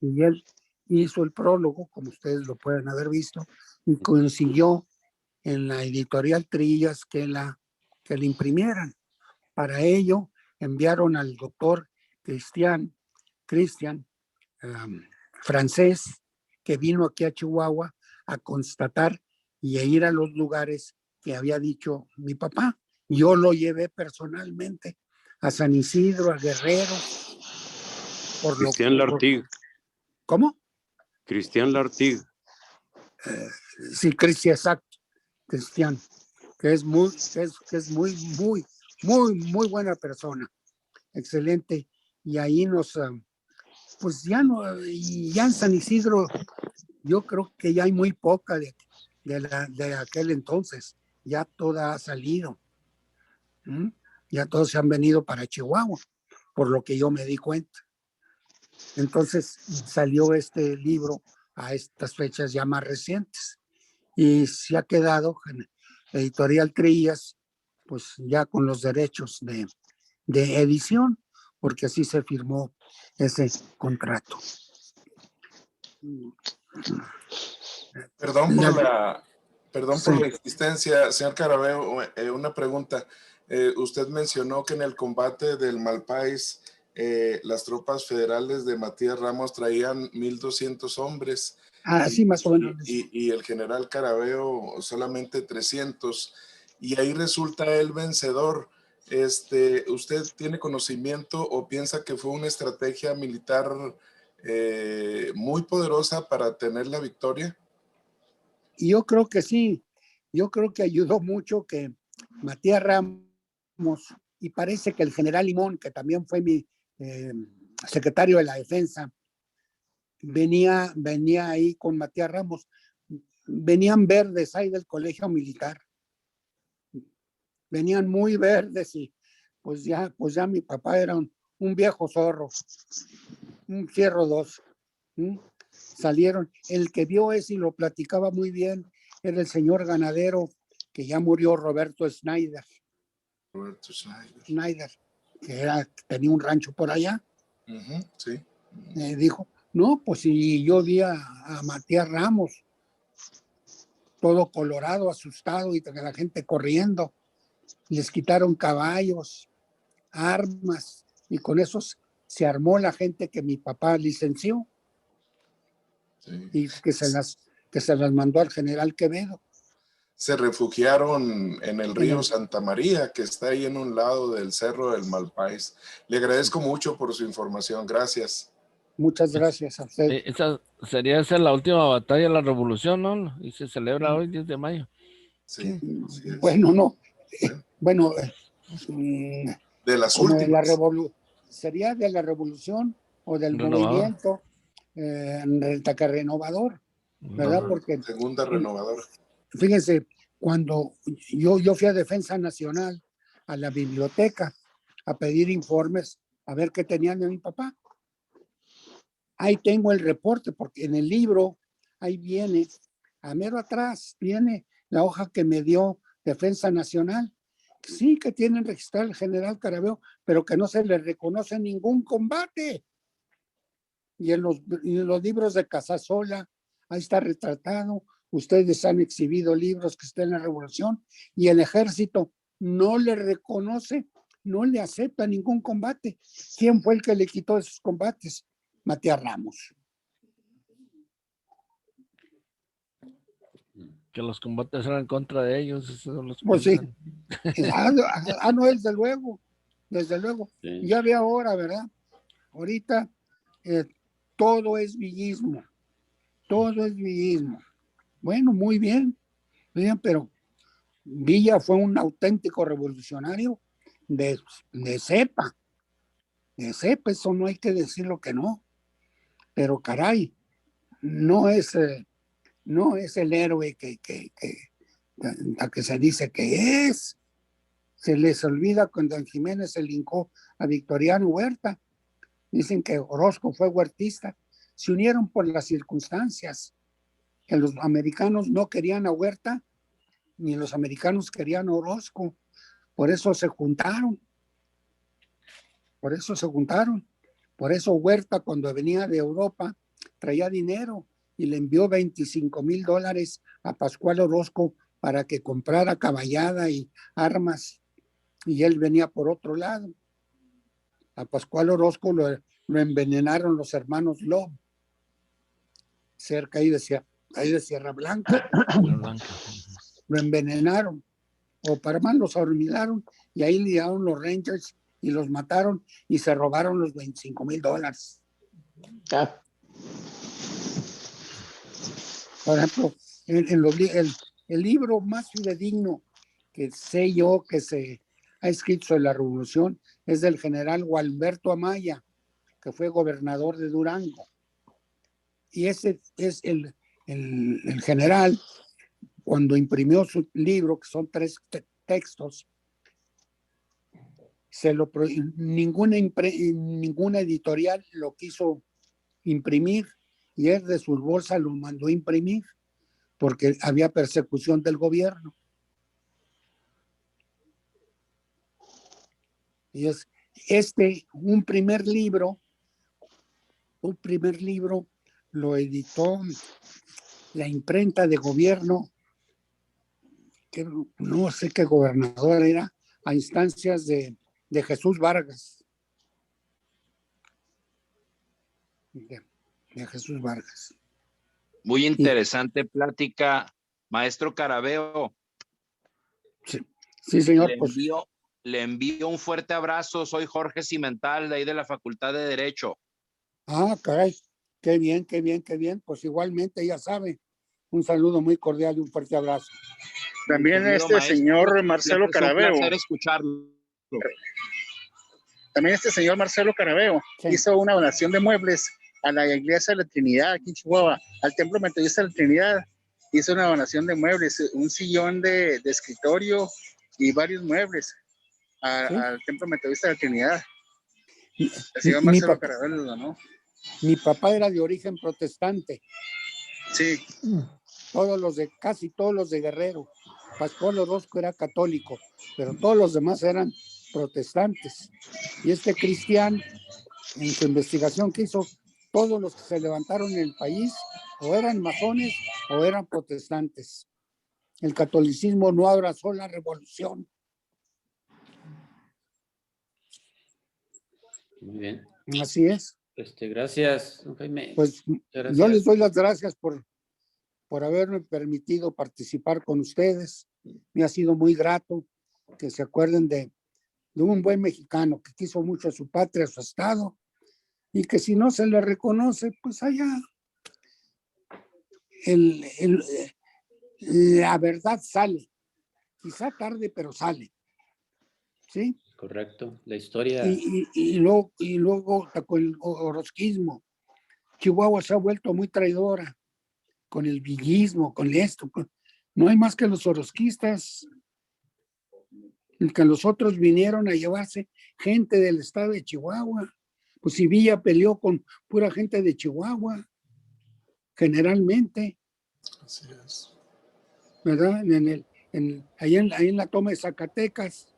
Y él hizo el prólogo, como ustedes lo pueden haber visto, y consiguió en la editorial Trillas que la imprimieran. Para ello enviaron al doctor Cristian francés, que vino aquí a Chihuahua a constatar y a ir a los lugares que había dicho mi papá. Yo lo llevé personalmente a San Isidro, a Guerrero. Cristian Lartigue. ¿Cómo? Cristian Lartigue. Sí, Cristian, exacto. Cristian, que es muy buena persona. Excelente. Y ahí pues ya en San Isidro, yo creo que ya hay muy poca de aquel entonces. Ya toda ha salido. Ya todos se han venido para Chihuahua, por lo que yo me di cuenta. Entonces salió este libro a estas fechas ya más recientes y se ha quedado en Editorial Trillas, pues ya con los derechos de edición, porque así se firmó ese contrato. Perdón por la existencia, señor Carabeo, una pregunta. Usted mencionó que en el combate del Malpais las tropas federales de Matías Ramos traían 1,200 hombres. Sí, más o menos. Y el general Carabeo solamente 300. Y ahí resulta el vencedor. ¿Usted tiene conocimiento o piensa que fue una estrategia militar muy poderosa para tener la victoria? Y yo creo que sí, yo creo que ayudó mucho que Matías Ramos, y parece que el general Limón, que también fue mi secretario de la defensa, venía ahí con Matías Ramos, venían verdes ahí del colegio militar, venían muy verdes y pues ya mi papá era un viejo zorro, un fierro 2. Salieron, el que vio eso y lo platicaba muy bien era el señor ganadero que ya murió, Roberto Schneider, que tenía un rancho por allá. Sí. Dijo, no, pues si yo vi a Matías Ramos todo colorado, asustado y la gente corriendo, les quitaron caballos, armas y con eso se armó la gente que mi papá licenció. Sí. Y que se las mandó al general Quevedo. Se refugiaron en el río Santa María, que está ahí en un lado del cerro del Malpais. Le agradezco mucho por su información. Gracias. Muchas gracias a usted. Sería esa la última batalla de la revolución, ¿no? Y se celebra hoy, 10 de mayo. Sí. Bueno, no. Bueno, de las últimas. Sería de la revolución o del movimiento renovador, ¿verdad? Porque segunda renovadora. Fíjense, cuando yo fui a Defensa Nacional, a la biblioteca, a pedir informes, a ver qué tenían de mi papá. Ahí tengo el reporte, porque en el libro, ahí viene, a mero atrás, viene la hoja que me dio Defensa Nacional. Sí, que tienen registrado el general Carabeo, pero que no se le reconoce ningún combate. Y en los libros de Casasola, ahí está retratado. Ustedes han exhibido libros que están en la revolución y el ejército no le reconoce, no le acepta ningún combate. ¿Quién fue el que le quitó esos combates? Matías Ramos. Que los combates eran contra de ellos. Pues sí. No, desde luego. Sí. Ya ve ahora, ¿verdad? Ahorita todo es villismo. Todo es villismo. Bueno, muy bien, pero Villa fue un auténtico revolucionario de cepa. De cepa, eso no hay que decirlo que no. Pero caray, no es el héroe que se dice que es. Se les olvida cuando Don Jiménez se lincó a Victoriano Huerta. Dicen que Orozco fue huertista. Se unieron por las circunstancias. Que los americanos no querían a Huerta, ni los americanos querían a Orozco. Por eso se juntaron. Por eso Huerta, cuando venía de Europa, traía dinero y le envió $25,000 a Pascual Orozco para que comprara caballada y armas. Y él venía por otro lado. A Pascual Orozco lo envenenaron los hermanos Lob, cerca ahí de Sierra Blanca. Lo envenenaron, o para más los hormigaron, y ahí llegaron los Rangers y los mataron y se robaron los $25,000. Por ejemplo, el libro más fidedigno que sé yo que se ha escrito sobre la revolución es del general Gualberto Amaya, que fue gobernador de Durango. Y ese es el general cuando imprimió su libro, que son 3 textos, ninguna editorial lo quiso imprimir y él de sus bolsas lo mandó a imprimir porque había persecución del gobierno. Y es un primer libro lo editó la imprenta de gobierno, que no sé qué gobernador era, a instancias de Jesús Vargas. De Jesús Vargas. Muy interesante plática, maestro Carabeo. Sí, señor. Le envío un fuerte abrazo. Soy Jorge Cimental, de ahí de la Facultad de Derecho. Ah, caray. Qué bien. Pues igualmente, ya sabe. Un saludo muy cordial y un fuerte abrazo. También maestro, señor Marcelo Carabeo. Es un placer escucharlo. También señor Marcelo Carabeo hizo una donación de muebles a la Iglesia de la Trinidad aquí en Chihuahua, al Templo Metodista de la Trinidad. Hizo una donación de muebles, un sillón de escritorio y varios muebles al Templo Metodista de la Trinidad. El señor Marcelo Carabeo lo donó. Mi papá era de origen protestante. Sí. Casi todos los de Guerrero. Pascual Orozco era católico, pero todos los demás eran protestantes. Y Cristian, en su investigación que hizo, todos los que se levantaron en el país o eran masones o eran protestantes. El catolicismo no abrazó la revolución. Muy bien. Así es. Gracias, don Jaime. Pues gracias. Yo les doy las gracias por haberme permitido participar con ustedes. Me ha sido muy grato que se acuerden de un buen mexicano que quiso mucho a su patria, a su estado, y que si no se le reconoce, pues allá la verdad sale. Quizá tarde, pero sale. ¿Sí? Correcto. La historia. Y luego con el orozquismo. Chihuahua se ha vuelto muy traidora con el villismo, con esto. No hay más que los orozquistas, que los otros vinieron a llevarse gente del estado de Chihuahua. Pues si Villa peleó con pura gente de Chihuahua, generalmente. Así es. ¿Verdad? Ahí en la toma de Zacatecas,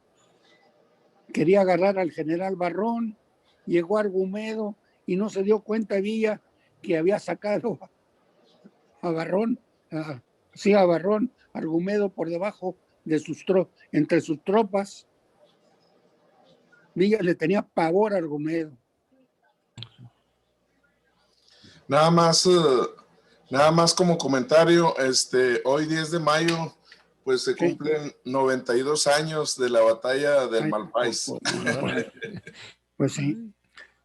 quería agarrar al general Barrón, llegó Argumedo y no se dio cuenta Villa que había sacado a Barrón, a Barrón, Argumedo por debajo de entre sus tropas. Villa le tenía pavor a Argumedo. Nada más como comentario, hoy 10 de mayo, pues se cumplen 92 años de la batalla del Malpais. Pues sí,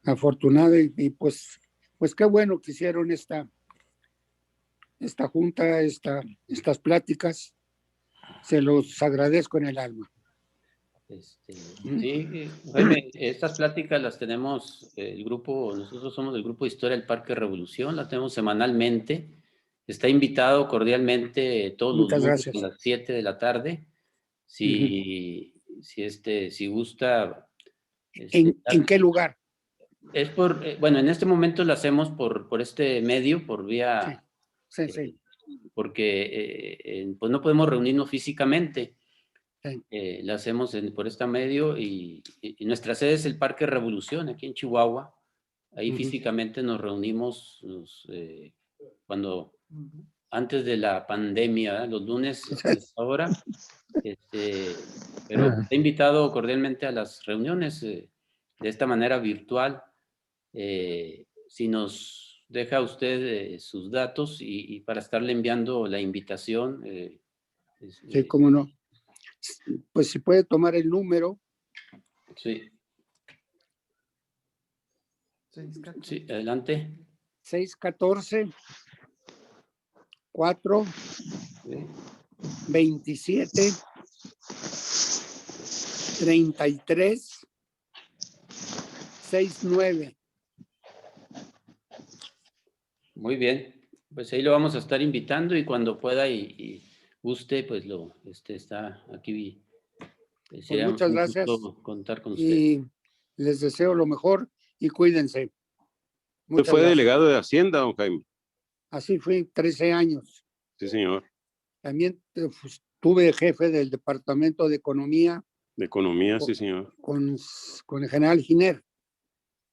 afortunado y pues qué bueno que hicieron esta junta, estas pláticas. Se los agradezco en el alma. Sí, Jaime, estas pláticas las tenemos nosotros somos del grupo de Historia del Parque Revolución, la tenemos semanalmente. Está invitado cordialmente todos los lunes a las 7 de la tarde. Si gusta. ¿En qué lugar? Es bueno, en este momento lo hacemos por este medio, por vía. Sí. Porque pues no podemos reunirnos físicamente. La hacemos por este medio y nuestra sede es el Parque Revolución, aquí en Chihuahua. Ahí físicamente nos reunimos antes de la pandemia, ¿verdad? Los lunes ahora. Pero está invitado cordialmente a las reuniones de esta manera virtual. Si nos deja usted sus datos y para estarle enviando la invitación. Sí, cómo no. Pues si puede tomar el número. Sí. Sí, adelante. 614 4 27 33 69. Muy bien. Pues ahí lo vamos a estar invitando y cuando pueda y guste, pues está aquí. Pues Sería muchas un gracias gusto contar con usted. y les deseo lo mejor y cuídense. Usted Muchas fue gracias. delegado de Hacienda, don Jaime. Así fui 13 años. Sí, señor. También pues, tuve jefe del Departamento de Economía De Economía, sí, señor. con el general Giner,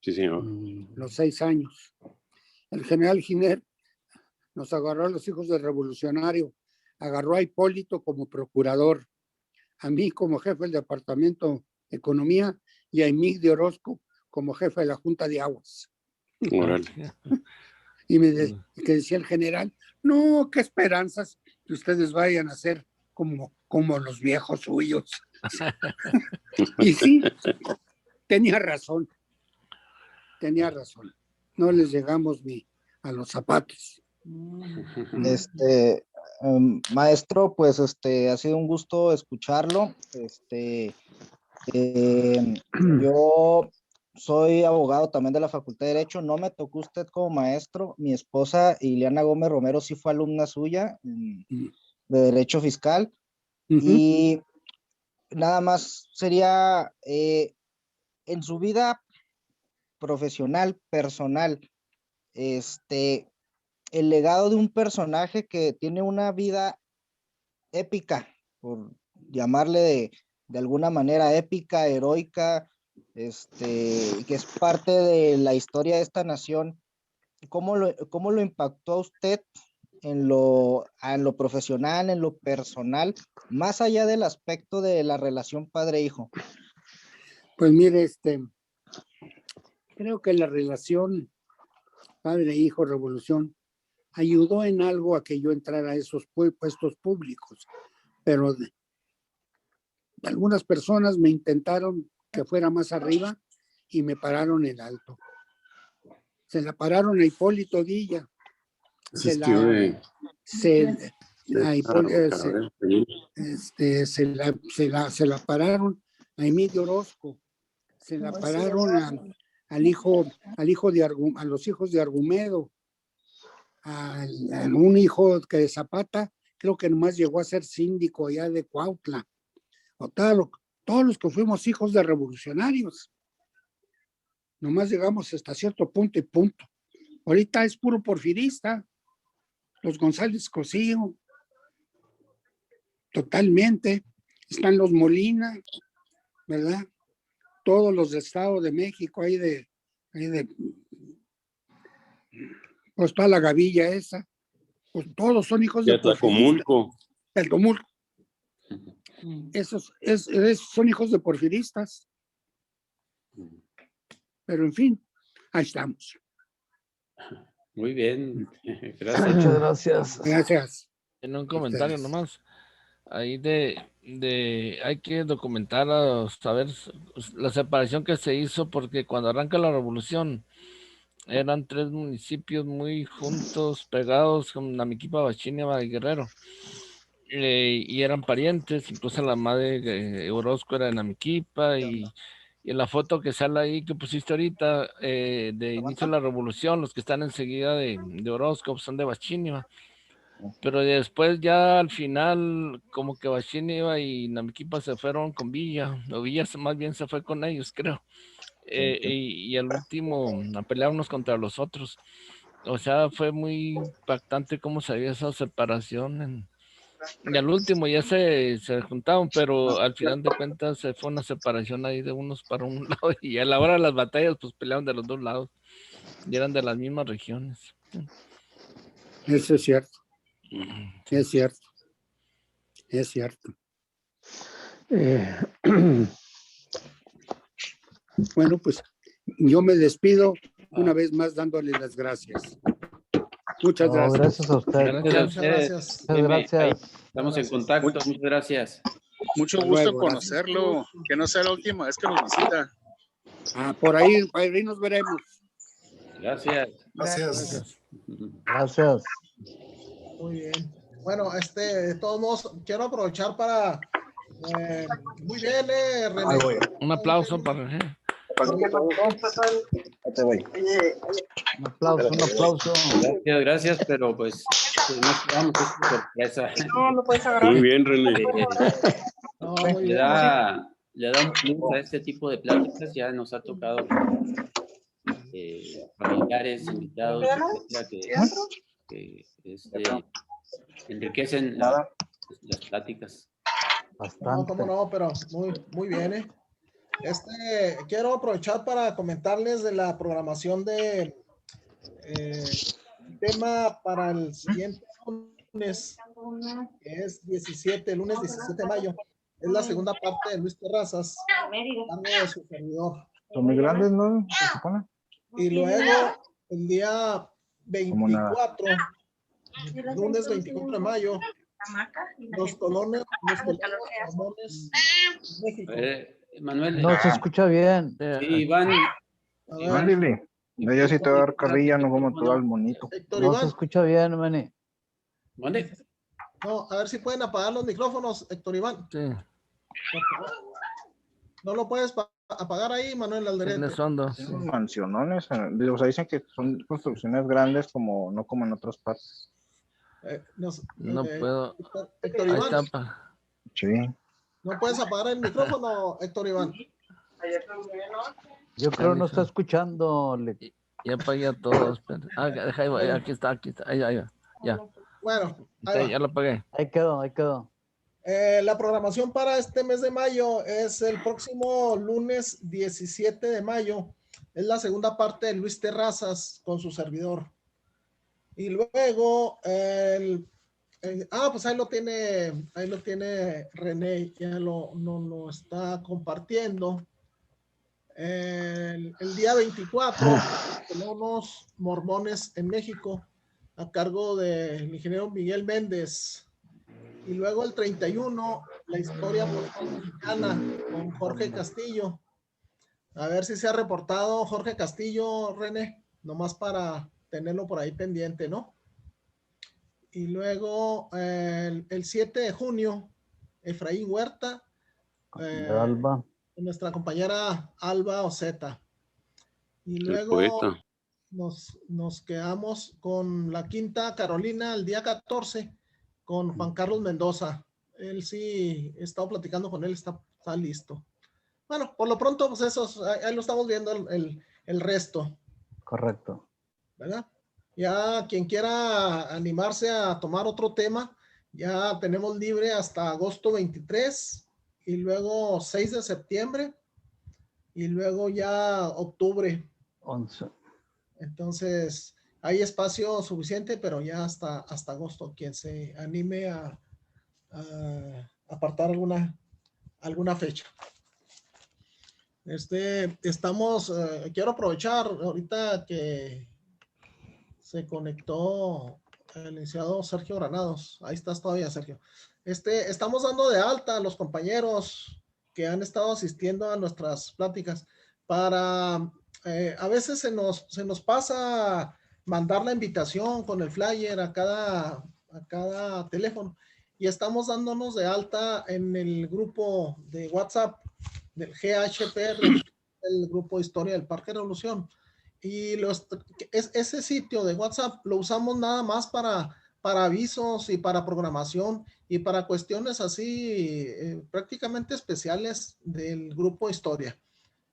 Sí, señor. los 6 años. El general Giner nos agarró a los hijos del revolucionario, agarró a Hipólito como procurador, a mí como jefe del Departamento de Economía y a Emig de Orozco como jefe de la Junta de Aguas. Órale. Y que decía el general, no, qué esperanzas que ustedes vayan a ser como los viejos suyos. Y sí, tenía razón. No les llegamos ni a los zapatos. Maestro, pues ha sido un gusto escucharlo. Yo soy abogado también de la Facultad de Derecho. No me tocó usted como maestro. Mi esposa, Ileana Gómez Romero, sí fue alumna suya de Derecho Fiscal. Y nada más sería en su vida profesional, personal, el legado de un personaje que tiene una vida épica, por llamarle de alguna manera épica, heroica, que es parte de la historia de esta nación. ¿Cómo lo impactó a usted en lo profesional, en lo personal, más allá del aspecto de la relación padre-hijo? Pues mire, creo que la relación padre-hijo, revolución, ayudó en algo a que yo entrara a esos puestos públicos, pero algunas personas me intentaron que fuera más arriba y y en alto. Se la pararon a Hipólito Villa. Se la pararon a Emilio Orozco. Se la pararon a los hijos de Argumedo. A un hijo que de Zapata, creo que nomás llegó a ser síndico allá de Cuautla. Todos los que fuimos hijos de revolucionarios, nomás llegamos hasta cierto punto y punto. Ahorita es puro porfirista, los González Cosío, totalmente. Están los Molina, ¿verdad? Todos los de Estado de México, pues toda la gavilla esa, pues todos son hijos de porfiristas. El Comulco. Esos son hijos de porfiristas. Pero en fin, ahí estamos. Muy bien, gracias. Muchas gracias. Gracias. En un comentario nomás, ahí hay que documentar, saber la separación que se hizo, porque cuando arranca la revolución, eran 3 municipios muy juntos, pegados, con Namiquipa, Bachíniva y Guerrero. Y eran parientes, incluso la madre Orozco era de Namiquipa, y en la foto que sale ahí, que pusiste ahorita, de inicio de la revolución, los que están enseguida de Orozco son de Bachíniva. Pero después ya al final, como que Bachíniva y Namiquipa se fueron con Villa, o Villa más bien se fue con ellos, creo. Y al último a pelear unos contra los otros. O sea, fue muy impactante cómo se veía esa separación. Y al último ya se juntaron, pero al final de cuentas se fue una separación ahí de unos para un lado, y a la hora de las batallas pues pelearon de los dos lados y eran de las mismas regiones. Eso es cierto. Es cierto. Es cierto. Bueno, pues yo me despido una vez más dándoles las gracias. Muchas gracias. Gracias a usted. Gracias. Muchas gracias. Estamos en contacto, muchas gracias. Mucho gusto conocerlo, que no sea la última vez que nos visita. Por ahí nos veremos. Gracias. Gracias. Muy bien. Bueno, de todos modos, quiero aprovechar para muy bien, René. Un aplauso para René. Un aplauso. Gracias, pero pues no esperamos esta sorpresa. No, lo puedes agarrar. Muy bien, René. No, muy Le bien. da un plus a este tipo de pláticas. Ya nos ha tocado familiares, invitados, etcétera, que enriquecen las pláticas. No, cómo no, pero muy bien, ¿eh? Quiero aprovechar para comentarles de la programación de tema para el siguiente lunes, que es lunes 17 de mayo. Es la segunda parte de Luis Terrazas, cargo de su servidor. Son muy grandes, ¿no? ¿Se supone? Y luego, el día 24, lunes 24 de mayo, los colones mormones México. Manuel. No se escucha bien. Sí, Iván. Iván Lili. Yo sí te voy a dar carrilla, no como todo el monito. No se escucha bien, Manny. ¿Dónde? No, a ver si pueden apagar los micrófonos, Héctor Iván. Sí. No lo puedes apagar ahí, Manuel Alderete. Son mansionones, o sea, dicen que son construcciones grandes, no como en otras partes. No puedo. Héctor Ahí Iván. está. Sí. ¿No puedes apagar el micrófono, Héctor Iván? Yo creo no está escuchando. Ya apagué a todos. Deja ahí, aquí está. Ahí va. Ya. Bueno, Ya lo apagué. Ahí quedó. La programación para este mes de mayo es el próximo lunes 17 de mayo. Es la segunda parte de Luis Terrazas con su servidor. Y luego, pues ahí lo tiene René, ya lo está compartiendo. El día 24, colonos mormones en México, a cargo del ingeniero Miguel Méndez. Y luego el 31, la historia mexicana con Jorge Castillo. A ver si se ha reportado Jorge Castillo, René, nomás para tenerlo por ahí pendiente, ¿no? Y luego el 7 de junio, Efraín Huerta, Alba. nuestra compañera Alba Oceta. Y luego poeta. nos quedamos con la Quinta Carolina el día 14 con Juan Carlos Mendoza. Él sí, he estado platicando con él, está listo. Bueno, por lo pronto, pues ahí lo estamos viendo el resto. Correcto. ¿Verdad? Ya quien quiera animarse a tomar otro tema, ya tenemos libre hasta agosto 23 y luego 6 de septiembre y luego ya octubre 11. Entonces, hay espacio suficiente, pero ya hasta agosto, quien se anime a apartar alguna fecha. Quiero aprovechar ahorita que se conectó el licenciado Sergio Granados. Ahí estás todavía, Sergio. Estamos dando de alta a los compañeros que han estado asistiendo a nuestras pláticas para, a veces se nos pasa mandar la invitación con el flyer a cada teléfono y estamos dándonos de alta en el grupo de WhatsApp del GHPR, el grupo Historia del Parque Revolución. Y ese sitio de WhatsApp lo usamos nada más para avisos y para programación y para cuestiones así prácticamente especiales del grupo Historia.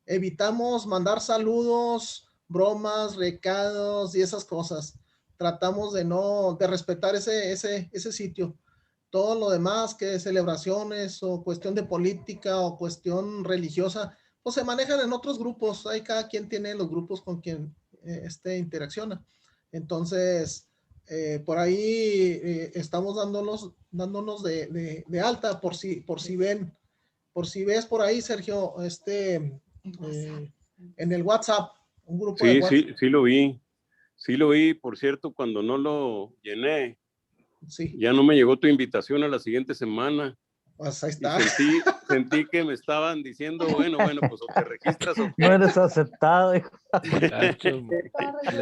Evitamos mandar saludos, bromas, recados y esas cosas. Tratamos de respetar ese sitio. Todo lo demás, que celebraciones o cuestión de política o cuestión religiosa, pues se manejan en otros grupos. Ahí cada quien tiene los grupos con quien interacciona. Entonces, por ahí estamos dándonos de alta por si ves por ahí, Sergio, en el WhatsApp, un grupo de WhatsApp. Sí lo vi. Sí lo vi, por cierto, cuando no lo llené. Sí. Ya no me llegó tu invitación a la siguiente semana. Pues ahí está. Sentí que me estaban diciendo, bueno, pues o te registras o qué. No eres aceptado, hijo.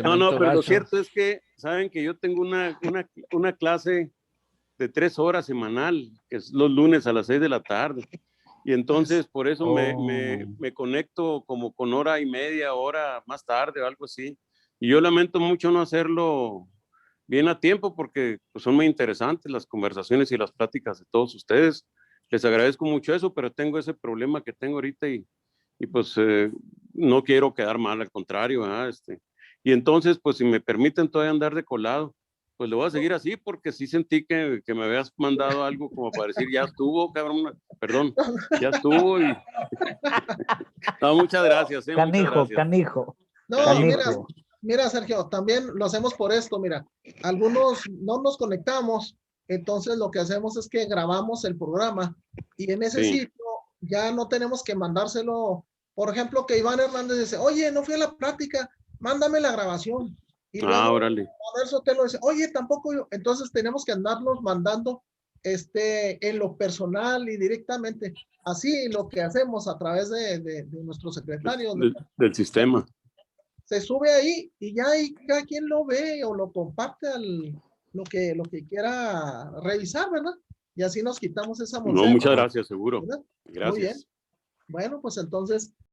No, pero lo cierto es que, saben que yo tengo una clase de 3 horas semanal, que es los lunes a las 6 de la tarde. Y entonces por eso me conecto como con hora y media, hora más tarde o algo así. Y yo lamento mucho no hacerlo bien a tiempo porque pues, son muy interesantes las conversaciones y las pláticas de todos ustedes. Les agradezco mucho eso, pero tengo ese problema que tengo ahorita y pues no quiero quedar mal, al contrario. Y entonces, pues si me permiten todavía andar de colado, pues lo voy a seguir así porque sí sentí que me habías mandado algo como para decir, ya estuvo, cabrón, perdón, ya estuvo. No, muchas gracias. Muchas Canijo, gracias. canijo. No, Canijo. mira, Sergio, también lo hacemos por esto, mira, algunos no nos conectamos, entonces lo que hacemos es que grabamos el programa y en ese Sí. sitio ya no tenemos que mandárselo. Por ejemplo, que Iván Hernández dice, oye, no fui a la plática, mándame la grabación. Y luego Órale. Manuel Sotelo dice, oye, tampoco yo. Entonces tenemos que andarnos mandando en lo personal y directamente. Así lo que hacemos a través de nuestro secretario. Del sistema. Se sube ahí y ya ahí cada quien lo ve o lo comparte lo que quiera revisar, ¿verdad? Y así nos quitamos esa No, moneda. muchas gracias, seguro. ¿Verdad? Gracias. Muy bien. Bueno, pues entonces